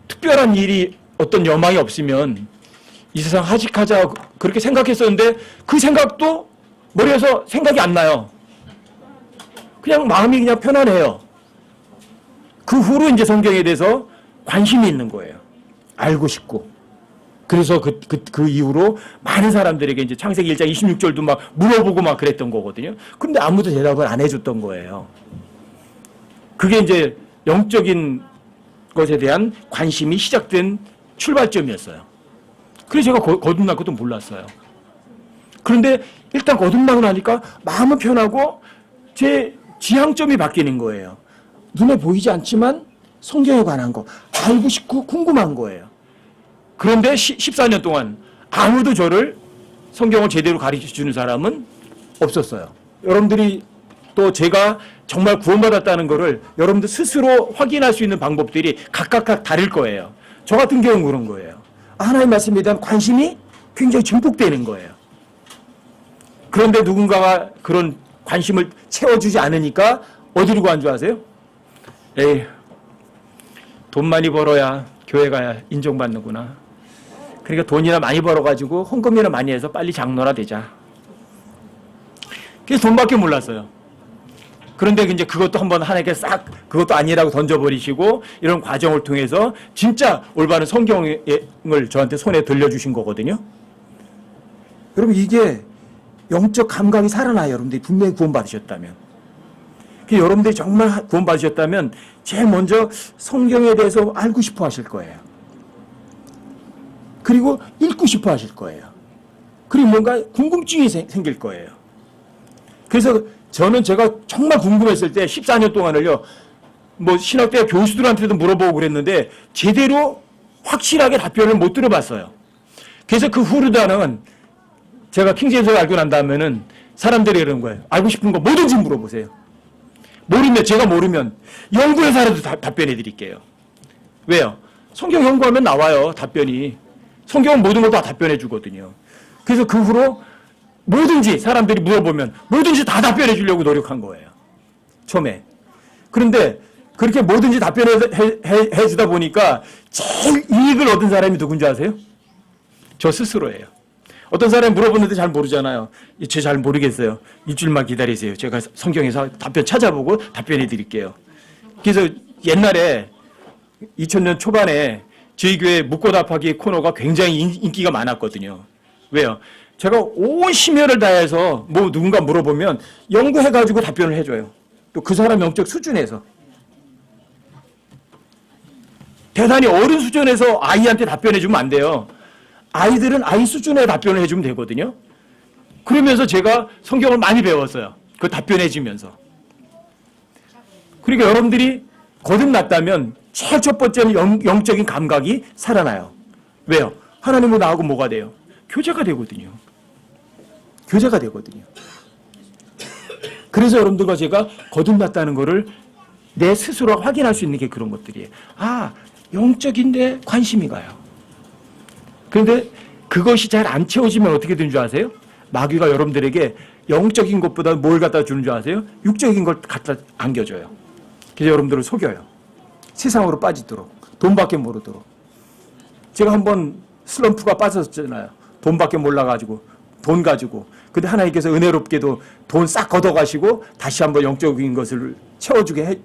특별한 일이 어떤 여망이 없으면 이 세상 하직하자 그렇게 생각했었는데 그 생각도 머리에서 생각이 안 나요. 그냥 마음이 그냥 편안해요. 그 후로 이제 성경에 대해서 관심이 있는 거예요. 알고 싶고. 그래서 그 이후로 많은 사람들에게 이제 창세기 1장 26절도 막 물어보고 막 그랬던 거거든요. 근데 아무도 대답을 안 해줬던 거예요. 그게 이제 영적인 것에 대한 관심이 시작된 출발점이었어요. 그래서 제가 거듭날 것도 몰랐어요. 그런데 일단 거듭나고 나니까 마음은 편하고 제 지향점이 바뀌는 거예요. 눈에 보이지 않지만 성경에 관한 거 알고 싶고 궁금한 거예요. 그런데 14년 동안 아무도 저를 성경을 제대로 가르쳐주는 사람은 없었어요. 여러분들이 또 제가 정말 구원받았다는 것을 여러분들 스스로 확인할 수 있는 방법들이 각각 다를 거예요. 저 같은 경우는 그런 거예요. 하나님 말씀에 대한 관심이 굉장히 증폭되는 거예요. 그런데 누군가가 그런 관심을 채워주지 않으니까 어디로 간 줄 아세요? 에이, 돈 많이 벌어야 교회가 인정받는구나. 그러니까 돈이나 많이 벌어가지고 헌금이나 많이 해서 빨리 장로나 되자. 그래서 돈밖에 몰랐어요. 그런데 이제 그것도 한번 하나님께 싹 그것도 아니라고 던져버리시고 이런 과정을 통해서 진짜 올바른 성경을 저한테 손에 들려주신 거거든요. 여러분 이게 영적 감각이 살아나요. 여러분들이 분명히 구원받으셨다면. 여러분들이 정말 구원받으셨다면 제일 먼저 성경에 대해서 알고 싶어 하실 거예요. 그리고 읽고 싶어 하실 거예요. 그리고 뭔가 궁금증이 생길 거예요. 그래서 저는 제가 정말 궁금했을 때 14년 동안을요, 뭐 신학대학 교수들한테도 물어보고 그랬는데 제대로 확실하게 답변을 못 들어봤어요. 그래서 그 후르다는 제가 킹제임스를 알고 난 다음에는 사람들이 그러는 거예요. 알고 싶은 거 뭐든지 물어보세요. 제가 모르면 연구해서라도 답변해 드릴게요. 왜요? 성경 연구하면 나와요, 답변이. 성경은 모든 걸 다 답변해 주거든요. 그래서 그 후로 뭐든지 사람들이 물어보면 뭐든지 다 답변해 주려고 노력한 거예요. 처음에. 그런데 그렇게 뭐든지 답변해 주다 보니까 제일 이익을 얻은 사람이 누군지 아세요? 저 스스로예요. 어떤 사람이 물어보는데 잘 모르잖아요. 제 잘 모르겠어요. 일주일만 기다리세요. 제가 성경에서 답변 찾아보고 답변해 드릴게요. 그래서 옛날에 2000년 초반에 저희 교회 묻고 답하기 코너가 굉장히 인기가 많았거든요. 왜요? 제가 온 심혈을 다해서 뭐 누군가 물어보면 연구해가지고 답변을 해줘요. 또 그 사람 영적 수준에서. 대단히 어른 수준에서 아이한테 답변해주면 안 돼요. 아이들은 아이 수준의 답변을 해주면 되거든요. 그러면서 제가 성경을 많이 배웠어요. 그 답변해주면서. 그러니까 여러분들이 거듭났다면 제일 첫 번째는 영적인 감각이 살아나요. 왜요? 하나님과 나하고 뭐가 돼요? 교제가 되거든요. 교제가 되거든요. 그래서 여러분들과 제가 거듭났다는 것을 내 스스로 확인할 수 있는 게 그런 것들이에요. 아, 영적인데 관심이 가요. 그런데 그것이 잘 안 채워지면 어떻게 되는 줄 아세요? 마귀가 여러분들에게 영적인 것보다 뭘 갖다 주는 줄 아세요? 육적인 걸 갖다 안겨줘요. 그래서 여러분들을 속여요. 세상으로 빠지도록, 돈밖에 모르도록. 제가 한번 슬럼프가 빠졌잖아요. 돈밖에 몰라가지고, 돈 가지고. 근데 하나님께서 은혜롭게도 돈 싹 걷어가시고 다시 한번 영적인 것을 채워주게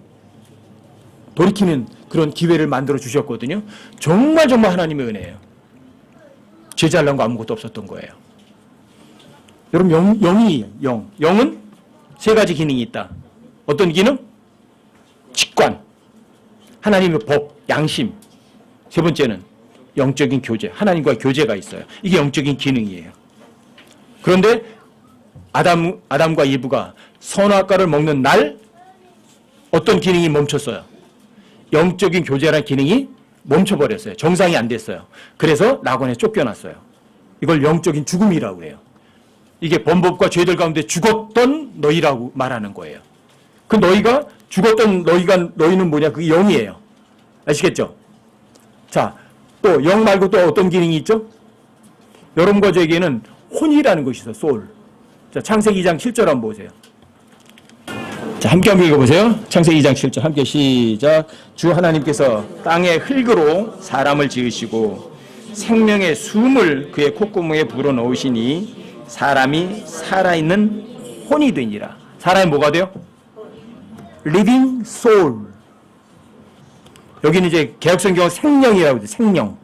돌이키는 그런 기회를 만들어 주셨거든요. 정말 하나님의 은혜예요. 제 잘난 거 아무것도 없었던 거예요. 여러분 영이에요. 영은 세 가지 기능이 있다. 어떤 기능? 직관, 하나님의 법, 양심. 세 번째는 영적인 교제, 하나님과의 교제가 있어요. 이게 영적인 기능이에요. 그런데 아담과 이브가 선악과를 먹는 날 어떤 기능이 멈췄어요? 영적인 교제라는 기능이 멈춰버렸어요. 정상이 안 됐어요. 그래서 낙원에 쫓겨났어요. 이걸 영적인 죽음이라고 해요. 이게 범법과 죄들 가운데 죽었던 너희라고 말하는 거예요. 그 너희가 죽었던 너희는 뭐냐? 그게 영이에요. 아시겠죠? 자, 또 영 말고 또 어떤 기능이 있죠? 여러분과 저에게는 혼이라는 것이 있어요. 소울. 자, 창세기 2장 7절 한번 보세요. 자, 함께 한번 읽어보세요. 창세기 2장 7절 함께 시작. 주 하나님께서 땅의 흙으로 사람을 지으시고 생명의 숨을 그의 콧구멍에 불어넣으시니 사람이 살아있는 혼이 되니라. 사람이 뭐가 돼요? living soul. 여기는 이제 개혁성경은 생명이라고 해요.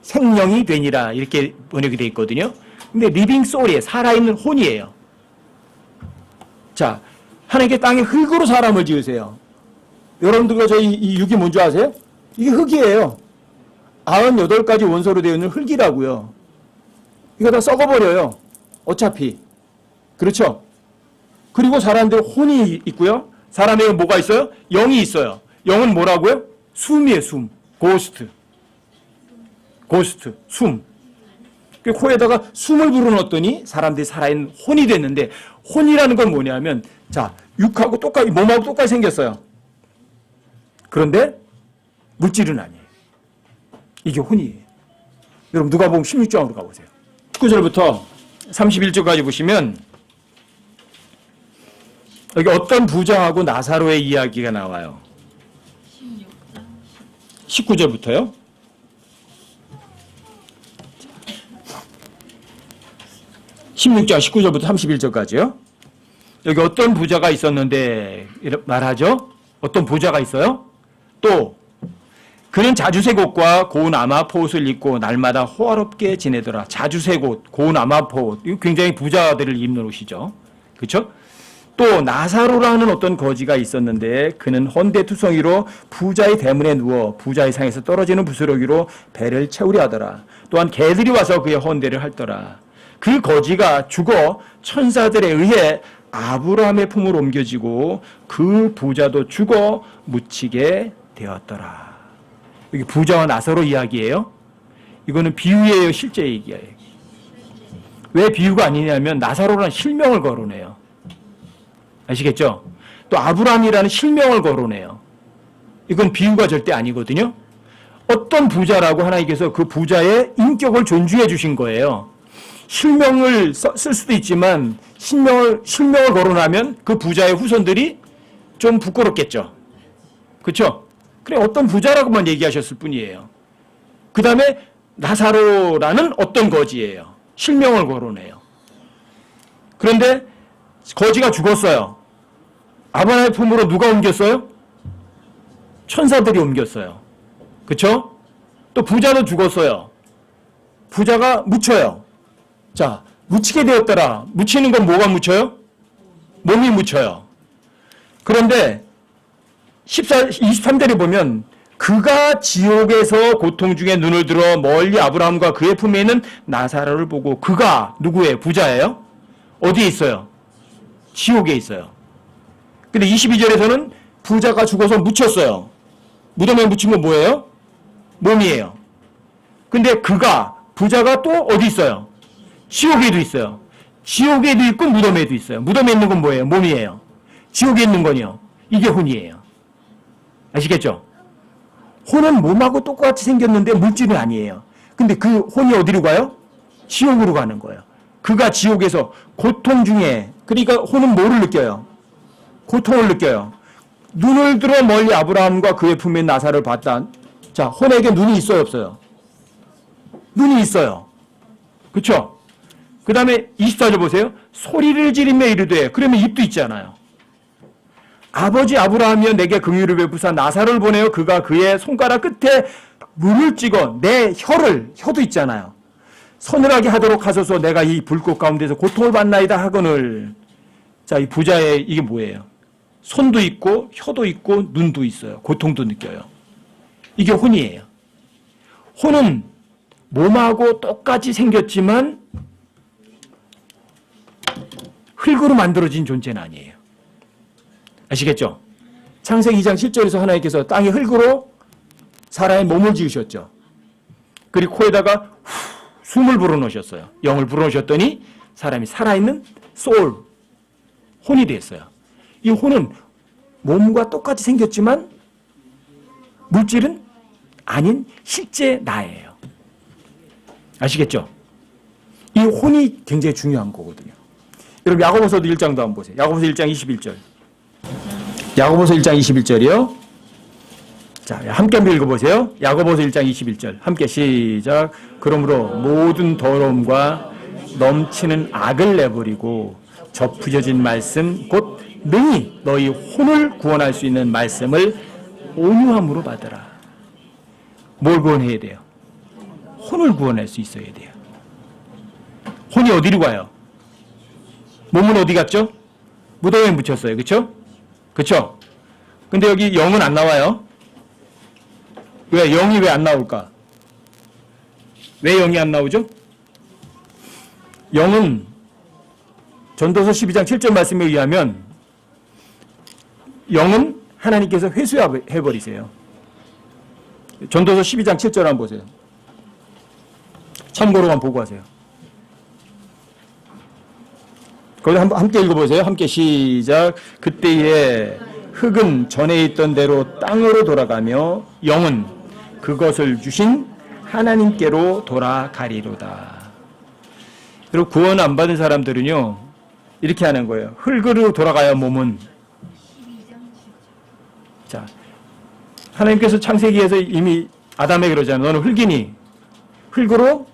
생명이 되니라 이렇게 번역이 되어 있거든요. 근데 living soul이에요. 살아있는 혼이에요. 자, 하나님께 땅에 흙으로 사람을 지으세요. 여러분들과 저희 이 육이 뭔지 아세요? 이게 흙이에요. 98가지 원소로 되어 있는 흙이라고요. 이거 다 썩어버려요. 어차피. 그렇죠? 그리고 사람들 혼이 있고요. 사람에게 뭐가 있어요? 영이 있어요. 영은 뭐라고요? 숨이에요, 숨. 고스트. 고스트, 숨. 그 코에다가 숨을 불어넣었더니 사람들이 살아있는 혼이 됐는데, 혼이라는 건 뭐냐면, 자, 육하고 똑같이, 몸하고 똑같이 생겼어요. 그런데 물질은 아니에요. 이게 혼이에요. 여러분 누가복음 16장으로 가보세요. 19절부터 31절까지 보시면 여기 어떤 부자하고 나사로의 이야기가 나와요. 19절부터요. (16장) 19절부터 31절까지요. 여기 어떤 부자가 있었는데 말하죠. 어떤 부자가 있어요. 또 그는 자주색 옷과 고운 아마포 옷을 입고 날마다 호화롭게 지내더라. 자주색 옷, 고운 아마포 옷, 이거 굉장히 부자들을 입는 옷이죠. 그렇죠? 또 나사로라는 어떤 거지가 있었는데 그는 헌데투성이로 부자의 대문에 누워 부자의 상에서 떨어지는 부스러기로 배를 채우려 하더라. 또한 개들이 와서 그의 헌대를 핥더라. 그 거지가 죽어 천사들에 의해 아브라함의 품으로 옮겨지고 그 부자도 죽어 묻히게 되었더라. 여기 부자와 나사로 이야기예요. 이거는 비유예요, 실제 얘기예요. 왜 비유가 아니냐면 나사로라는 실명을 거론해요. 아시겠죠? 또 아브라함이라는 실명을 거론해요. 이건 비유가 절대 아니거든요. 어떤 부자라고 하나님께서 그 부자의 인격을 존중해 주신 거예요. 실명을 쓸 수도 있지만 실명을 거론하면 그 부자의 후손들이 좀 부끄럽겠죠. 그렇죠? 그래 어떤 부자라고만 얘기하셨을 뿐이에요. 그 다음에 나사로라는 어떤 거지예요. 실명을 거론해요. 그런데 거지가 죽었어요. 아브라함의 품으로 누가 옮겼어요? 천사들이 옮겼어요. 그렇죠? 또 부자도 죽었어요. 부자가 묻혀요. 자, 묻히게 되었더라. 묻히는 건 뭐가 묻혀요? 몸이 묻혀요. 그런데 23절에 보면 그가 지옥에서 고통 중에 눈을 들어 멀리 아브라함과 그의 품에 있는 나사로를 보고 그가 누구예요? 부자예요? 어디에 있어요? 지옥에 있어요. 근데 22절에서는 부자가 죽어서 묻혔어요. 무덤에 묻힌 건 뭐예요? 몸이에요. 근데 부자가 또 어디 있어요? 지옥에도 있어요. 지옥에도 있고 무덤에도 있어요. 무덤에 있는 건 뭐예요? 몸이에요. 지옥에 있는 건요. 이게 혼이에요. 아시겠죠? 혼은 몸하고 똑같이 생겼는데 물질은 아니에요. 근데 그 혼이 어디로 가요? 지옥으로 가는 거예요. 그가 지옥에서 고통 중에, 그러니까 혼은 뭐를 느껴요? 고통을 느껴요. 눈을 들어 멀리 아브라함과 그의 품에 나사를 봤다. 자, 혼에게 눈이 있어요, 없어요? 눈이 있어요. 그렇죠? 그 다음에 24절 보세요. 소리를 지르며 이르되, 그러면 입도 있잖아요. 아버지 아브라함이여 내게 긍휼을 베푸사 나사로를 보내어 그가 그의 손가락 끝에 물을 찍어 내 혀도 있잖아요. 서늘하게 하도록 하소서. 내가 이 불꽃 가운데서 고통을 받나이다 하거늘. 자, 이 부자의 이게 뭐예요? 손도 있고 혀도 있고 눈도 있어요. 고통도 느껴요. 이게 혼이에요. 혼은 몸하고 똑같이 생겼지만 흙으로 만들어진 존재는 아니에요. 아시겠죠? 창세기 2장 7절에서 하나님께서 땅의 흙으로 사람의 몸을 지으셨죠. 그리고 코에다가 숨을 불어넣으셨어요. 영을 불어넣으셨더니 사람이 살아있는 소울, 혼이 됐어요. 이 혼은 몸과 똑같이 생겼지만 물질은 아닌 실제 나예요. 아시겠죠? 이 혼이 굉장히 중요한 거거든요. 여러분 야고보서도 1장도 한번 보세요. 야고보서 1장 21절. 야고보서 1장 21절이요. 자, 함께 한번 읽어보세요. 야고보서 1장 21절. 함께 시작. 그러므로 모든 더러움과 넘치는 악을 내버리고 접혀진 말씀 곧 능히 너희 혼을 구원할 수 있는 말씀을 온유함으로 받으라. 뭘 구원해야 돼요? 혼을 구원할 수 있어야 돼요. 혼이 어디로 가요? 몸은 어디 갔죠? 무덤에 묻혔어요. 그렇죠? 그렇죠? 근데 여기 영은 안 나와요. 왜? 영이 왜 안 나올까? 왜 영이 안 나오죠? 영은 전도서 12장 7절 말씀에 의하면 영은 하나님께서 회수해버리세요. 전도서 12장 7절 한번 보세요. 참고로만 보고 하세요. 거기 함께 읽어보세요. 함께 시작. 그때에 흙은 전에 있던 대로 땅으로 돌아가며 영은 그것을 주신 하나님께로 돌아가리로다. 그리고 구원 안 받은 사람들은요, 이렇게 하는 거예요. 흙으로 돌아가야 몸은. 자, 하나님께서 창세기에서 이미 아담에게 그러잖아요. 너는 흙이니 흙으로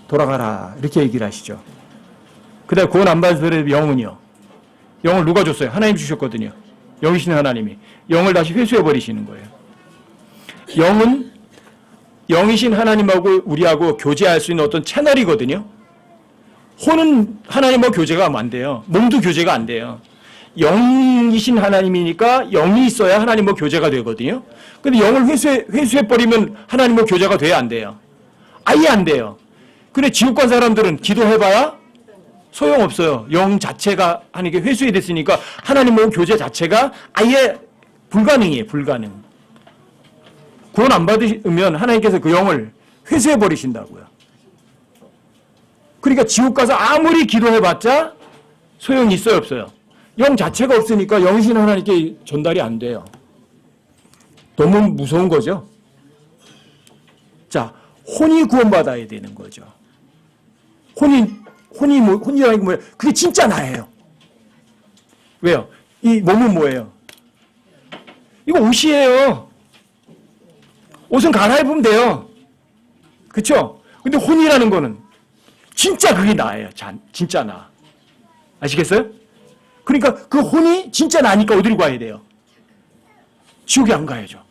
돌아가라. 이렇게 얘기를 하시죠. 그 다음에 구원 안 받은 사람의 영은요. 영을 누가 줬어요? 하나님 주셨거든요. 영이신 하나님이. 영을 다시 회수해버리시는 거예요. 영은 영이신 하나님하고 우리하고 교제할 수 있는 어떤 채널이거든요. 혼은 하나님하고 교제가 안 돼요. 몸도 교제가 안 돼요. 영이신 하나님이니까 영이 있어야 하나님하고 교제가 되거든요. 근데 영을 회수해버리면 하나님하고 교제가 돼야 안 돼요. 아예 안 돼요. 근데 지옥 간 사람들은 기도해봐야 소용없어요. 영 자체가 하나님께 회수이 됐으니까 하나님하고 교제 자체가 아예 불가능이에요. 불가능. 구원 안 받으면 하나님께서 그 영을 회수해버리신다고요. 그러니까 지옥 가서 아무리 기도해봤자 소용이 있어요, 없어요? 영 자체가 없으니까 영이신 하나님께 전달이 안 돼요. 너무 무서운 거죠. 자, 혼이 구원받아야 되는 거죠. 혼이라는 게 뭐예요? 그게 진짜 나예요. 왜요? 이 몸은 뭐예요? 이거 옷이에요. 옷은 갈아입으면 돼요. 그쵸? 근데 혼이라는 거는 진짜 그게 나예요. 진짜 나. 아시겠어요? 그러니까 그 혼이 진짜 나니까 어디로 가야 돼요? 지옥에 안 가야죠.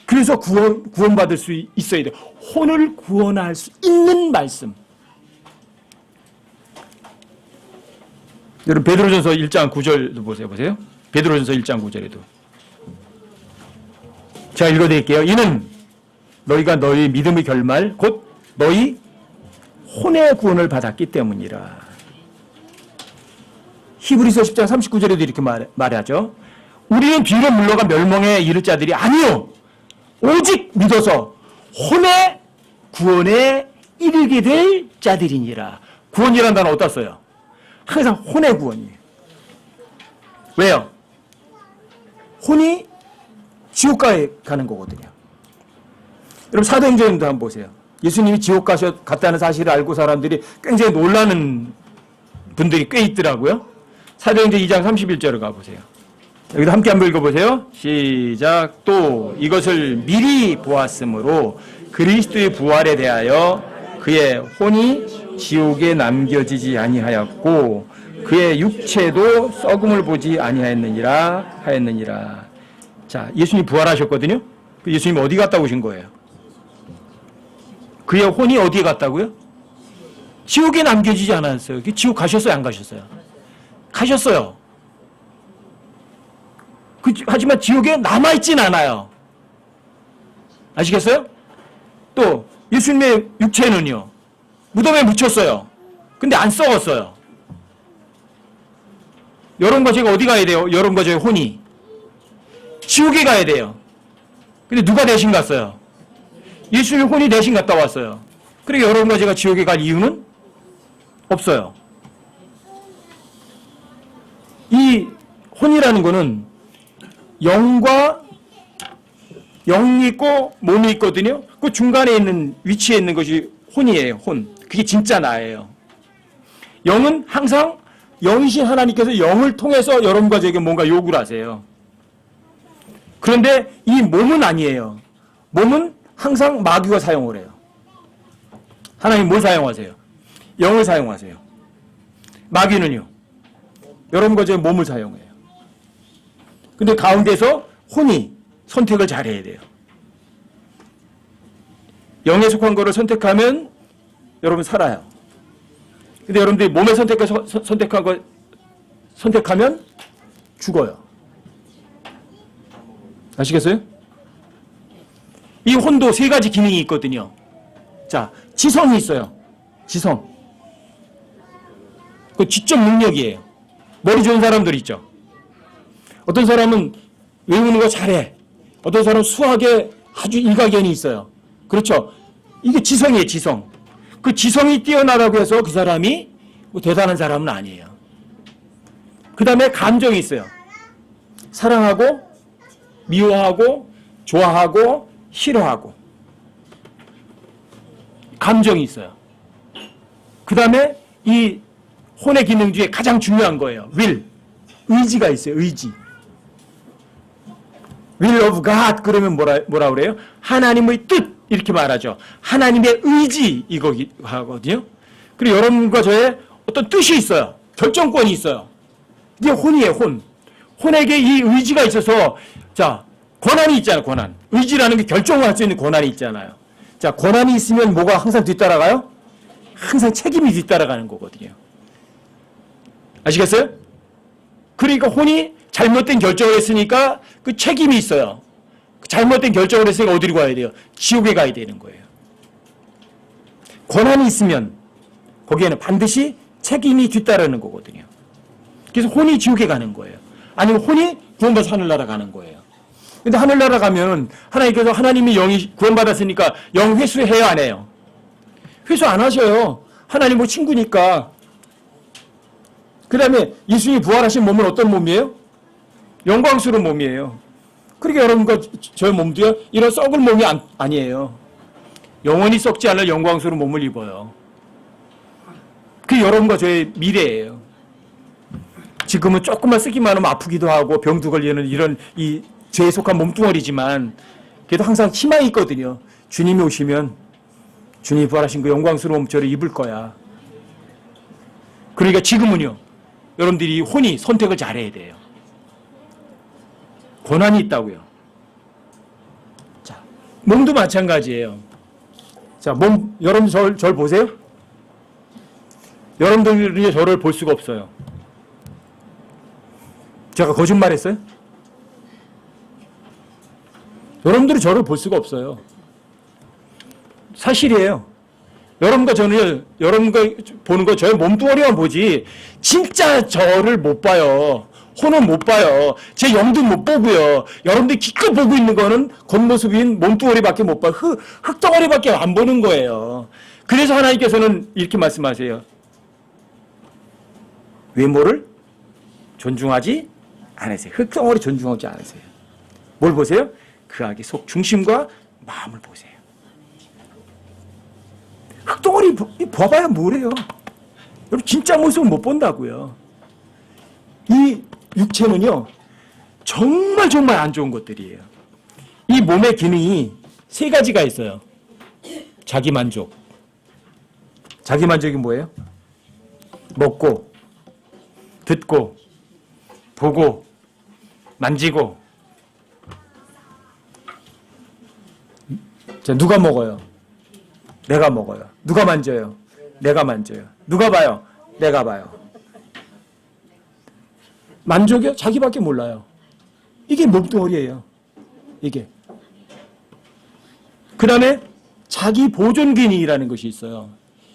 그래서 구원받을 수 있어야 돼요. 혼을 구원할 수 있는 말씀. 여러분 베드로전서 1장 9절도 보세요. 베드로전서 1장 9절에도. 제가 읽어드릴게요. 이는 너희가 너희 믿음의 결말 곧 너희 혼의 구원을 받았기 때문이라. 히브리서 10장 39절에도 이렇게 말하죠. 우리는 뒤로 물러가 멸망에 이를 자들이 아니요 오직 믿어서 혼의 구원에 이르게 될 자들이니라. 구원이라는 단어 어디다 써요? 항상 혼의 구원이에요. 왜요? 혼이 지옥가에 가는 거거든요. 여러분 사도행전도 한번 보세요. 예수님이 지옥 갔다는 사실을 알고 사람들이 굉장히 놀라는 분들이 꽤 있더라고요. 사도행전 2장 31절을 가보세요. 여기도 함께 한번 읽어보세요. 시작. 또 이것을 미리 보았으므로 그리스도의 부활에 대하여 그의 혼이 지옥에 남겨지지 아니하였고 그의 육체도 썩음을 보지 아니하였느니라. 자, 예수님 부활하셨거든요. 예수님 어디 갔다 오신 거예요? 그의 혼이 어디에 갔다고요? 지옥에 남겨지지 않았어요. 지옥 가셨어요? 안 가셨어요? 가셨어요. 하지만 지옥에 남아있진 않아요. 아시겠어요? 또 예수님의 육체는요. 무덤에 묻혔어요. 근데 안 썩었어요. 여러분과 제가 어디 가야 돼요? 여러분과 저의 혼이 지옥에 가야 돼요. 근데 누가 대신 갔어요? 예수님의 혼이 대신 갔다 왔어요. 그러니까 여러분과 제가 지옥에 갈 이유는 없어요. 이 혼이라는 거는 영이 있고 몸이 있거든요. 그 중간에 있는 위치에 있는 것이 혼이에요. 혼. 그게 진짜 나예요. 영은 항상 영이신 하나님께서 영을 통해서 여러분과 제게 뭔가 요구를 하세요. 그런데 이 몸은 아니에요. 몸은 항상 마귀가 사용을 해요. 하나님 뭘 사용하세요? 영을 사용하세요. 마귀는요. 여러분과 제 몸을 사용해요. 근데 가운데서 혼이 선택을 잘해야 돼요. 영에 속한 거를 선택하면 여러분 살아요. 근데 여러분들이 몸에 선택하면 죽어요. 아시겠어요? 이 혼도 세 가지 기능이 있거든요. 자, 지성이 있어요. 지성. 그 지적 능력이에요. 머리 좋은 사람들 있죠. 어떤 사람은 외우는 거 잘해. 어떤 사람은 수학에 아주 일가견이 있어요. 그렇죠. 이게 지성이에요, 지성. 그 지성이 뛰어나다고 해서 그 사람이 뭐 대단한 사람은 아니에요. 그 다음에 감정이 있어요. 사랑하고, 미워하고, 좋아하고, 싫어하고. 감정이 있어요. 그 다음에 이 혼의 기능 중에 가장 중요한 거예요. will. 의지가 있어요, 의지. will of God 그러면 뭐라 그래요? 하나님의 뜻 이렇게 말하죠. 하나님의 의지 이거 하거든요. 그리고 여러분과 저의 어떤 뜻이 있어요. 결정권이 있어요. 이게 혼이에요, 혼. 혼에게 이 의지가 있어서 자, 권한이 있잖아요, 권한. 의지라는 게 결정을 할 수 있는 권한이 있잖아요. 자, 권한이 있으면 뭐가 항상 뒤따라가요? 항상 책임이 뒤따라가는 거거든요. 아시겠어요? 그러니까 혼이 잘못된 결정을 했으니까 그 책임이 있어요. 잘못된 결정을 했으니까 어디로 가야 돼요? 지옥에 가야 되는 거예요. 권한이 있으면 거기에는 반드시 책임이 뒤따르는 거거든요. 그래서 혼이 지옥에 가는 거예요. 아니면 혼이 구원받아서 하늘나라 가는 거예요. 근데 하늘나라 가면 하나님께서 하나님이 영이 구원받았으니까 영 회수해야 안 해요? 회수 안 하셔요. 하나님 뭐 친구니까. 그 다음에 예수님이 부활하신 몸은 어떤 몸이에요? 영광스러운 몸이에요. 그러니까 여러분과 저의 몸도요, 이런 썩을 몸이 아니에요. 영원히 썩지 않을 영광스러운 몸을 입어요. 그게 여러분과 저의 미래예요. 지금은 조금만 쓰기만 하면 아프기도 하고 병도 걸리는 이런 이 죄에 속한 몸뚱어리지만 그래도 항상 희망이 있거든요. 주님이 오시면 주님이 부활하신 그 영광스러운 몸 저를 입을 거야. 그러니까 지금은요, 여러분들이 혼이 선택을 잘해야 돼요. 권한이 있다고요. 자, 몸도 마찬가지예요. 자, 몸, 여러분 절 보세요. 여러분들이 저를 볼 수가 없어요. 제가 거짓말했어요? 여러분들이 저를 볼 수가 없어요. 사실이에요. 여러분과 저는, 여러분과 보는 거 저의 몸뚱어리만 보지, 진짜 저를 못 봐요. 혼은 못 봐요. 제 영도 못 보고요. 여러분들이 기껏 보고 있는 거는 겉모습인 몸뚱어리밖에 못 봐요. 흙덩어리밖에 안 보는 거예요. 그래서 하나님께서는 이렇게 말씀하세요. 외모를 존중하지 않으세요. 흙덩어리 존중하지 않으세요. 뭘 보세요? 그 악의 속 중심과 마음을 보세요. 흙덩어리 봐봐야 뭐래요. 여러분 진짜 모습은 못 본다고요. 이 육체는요, 정말 정말 안 좋은 것들이에요. 이 몸의 기능이 세 가지가 있어요. 자기만족. 자기만족이 뭐예요? 먹고, 듣고, 보고, 만지고. 자, 누가 먹어요? 내가 먹어요. 누가 만져요? 내가 만져요. 누가 봐요? 내가 봐요. 만족이요? 자기밖에 몰라요. 이게 몸뚱어리예요. 이게. 그 다음에 자기 보존 기능이라는 것이 있어요.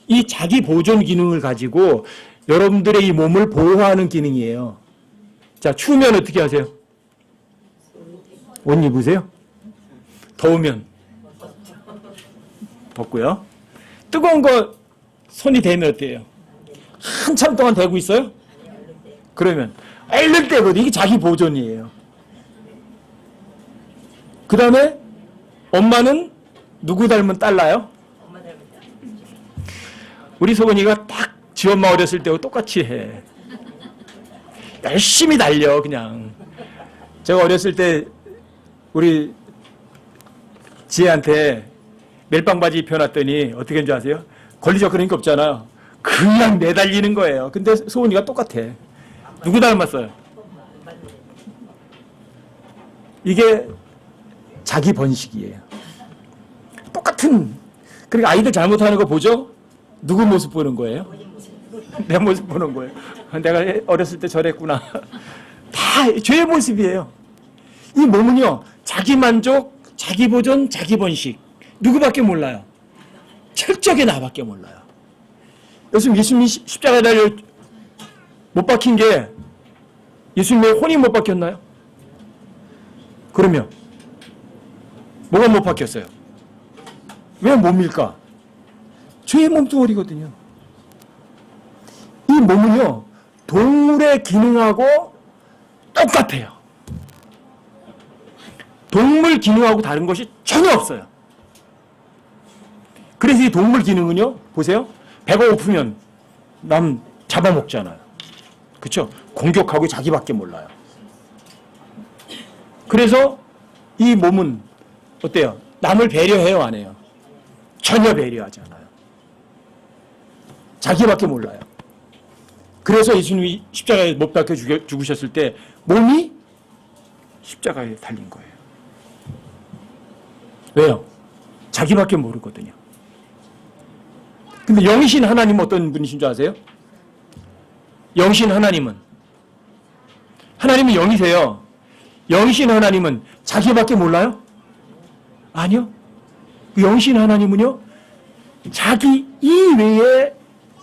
이 자기 보존 기능을 가지고 여러분들의 이 몸을 보호하는 기능이에요. 자, 추우면 어떻게 하세요? 옷 입으세요? 더우면 벗고요. 뜨거운 거 손이 대면 어때요? 한참 동안 대고 있어요? 그러면 얼른 때거든요. 이게 자기 보존이에요. 그 다음에 엄마는 누구 닮은 딸나요? 우리 소은이가 딱 지 엄마 어렸을 때하고 똑같이 해. 열심히 달려 그냥. 제가 어렸을 때 우리 지혜한테 멜빵 바지 입혀놨더니 어떻게 했는지 아세요? 걸리적거리는 게 없잖아요. 그냥 매달리는 거예요. 근데 소은이가 똑같아. 누구 닮았어요? 이게 자기 번식이에요. 똑같은. 그러니까 아이들 잘못하는 거 보죠? 누구 모습 보는 거예요? 내 모습 보는 거예요. 내가 어렸을 때 저랬구나. 다 죄의 모습이에요. 이 몸은요, 자기 만족, 자기 보존, 자기 번식. 누구밖에 몰라요. 철저하게 나밖에 몰라요. 예수님이 십자가에 달려 못 박힌 게 예수님의 혼이 못 박혔나요? 그러면 뭐가 못 박혔어요? 왜 몸일까? 죄의 몸뚱어리거든요. 이 몸은요, 동물의 기능하고 똑같아요. 동물 기능하고 다른 것이 전혀 없어요. 그래서 이 동물 기능은요, 보세요. 배가 고프면 남 잡아먹잖아요. 그렇죠? 공격하고 자기밖에 몰라요. 그래서 이 몸은 어때요? 남을 배려해요, 안 해요? 전혀 배려하지 않아요. 자기밖에 몰라요. 그래서 예수님이 십자가에 못 박혀 죽으셨을 때 몸이 십자가에 달린 거예요. 왜요? 자기밖에 모르거든요. 근데 영이신 하나님은 어떤 분이신 줄 아세요? 영이신 하나님은 영이세요. 영이신 하나님은 자기밖에 몰라요? 아니요. 영이신 하나님은요, 자기 이외에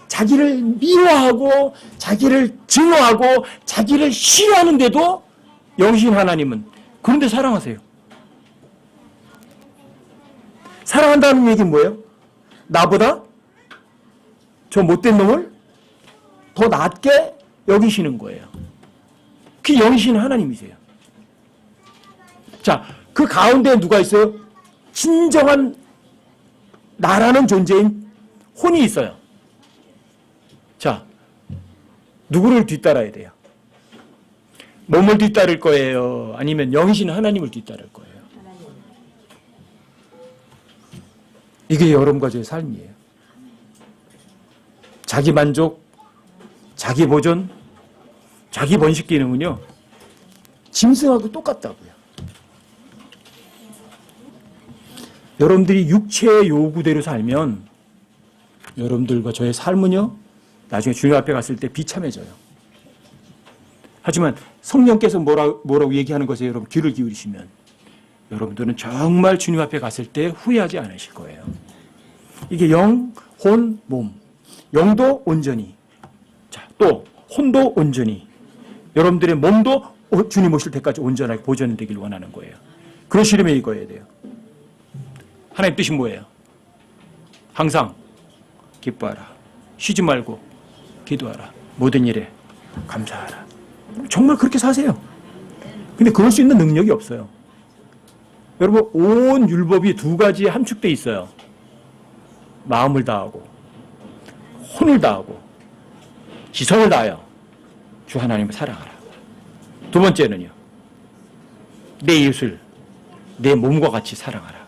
자기를 미워하고 자기를 증오하고 자기를 싫어하는데도 영이신 하나님은 그런데 사랑하세요. 사랑한다는 얘기는 뭐예요? 나보다 저 못된 놈을 더 낫게 여기시는 거예요. 그게 영이신 하나님이세요. 자, 그 가운데 누가 있어요? 진정한 나라는 존재인 혼이 있어요. 자, 누구를 뒤따라야 돼요? 몸을 뒤따를 거예요? 아니면 영이신 하나님을 뒤따를 거예요? 이게 여러분과 저의 삶이에요. 자기 만족, 자기 보존, 자기 번식 기능은요, 짐승하고 똑같다고요. 여러분들이 육체의 요구대로 살면 여러분들과 저의 삶은요, 나중에 주님 앞에 갔을 때 비참해져요. 하지만 성령께서 뭐라고 얘기하는 것에 여러분 귀를 기울이시면 여러분들은 정말 주님 앞에 갔을 때 후회하지 않으실 거예요. 이게 영, 혼, 몸. 영도 온전히, 자, 또 혼도 온전히, 여러분들의 몸도 주님 오실 때까지 온전하게 보존되길 원하는 거예요. 그러시려면 이거여야 돼요. 하나님 뜻이 뭐예요? 항상 기뻐하라. 쉬지 말고 기도하라. 모든 일에 감사하라. 정말 그렇게 사세요. 근데 그럴 수 있는 능력이 없어요. 여러분, 온 율법이 두 가지에 함축되어 있어요. 마음을 다하고 혼을 다하고 지성을 다하여 주 하나님을 사랑하라. 두 번째는요, 내 이웃을 내 몸과 같이 사랑하라.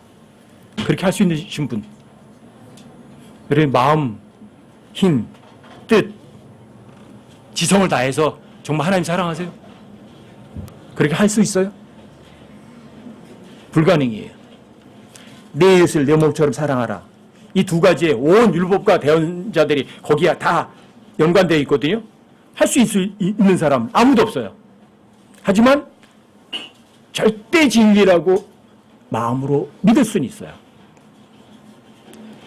그렇게 할 수 있는 분, 여러분 마음, 힘, 뜻, 지성을 다해서 정말 하나님 사랑하세요? 그렇게 할 수 있어요? 불가능이에요. 내 이웃을 내 몸처럼 사랑하라. 이 두 가지의 온 율법과 대언자들이 거기에 다 연관되어 있거든요. 할 수 있는 사람 아무도 없어요. 하지만 절대 진리라고 마음으로 믿을 수는 있어요.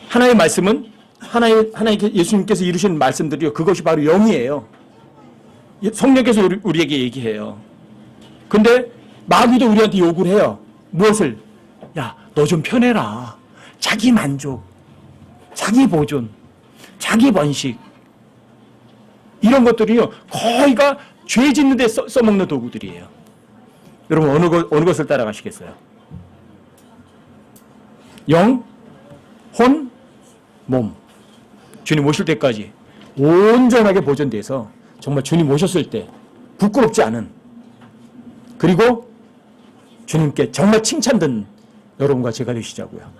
하나님의 말씀은 하나님 예수님께서 이루신 말씀들이요, 그것이 바로 영이에요. 성령께서 우리에게 얘기해요. 근데 마귀도 우리한테 요구를 해요. 무엇을? 야, 너 좀 편해라. 자기 만족, 자기 보존, 자기 번식, 이런 것들이요, 거의가 죄 짓는 데 써먹는 도구들이에요. 여러분, 어느 것을 따라가시겠어요? 영, 혼, 몸. 주님 오실 때까지 온전하게 보존돼서 정말 주님 오셨을 때 부끄럽지 않은, 그리고 주님께 정말 칭찬 듣는 여러분과 제가 되시자고요.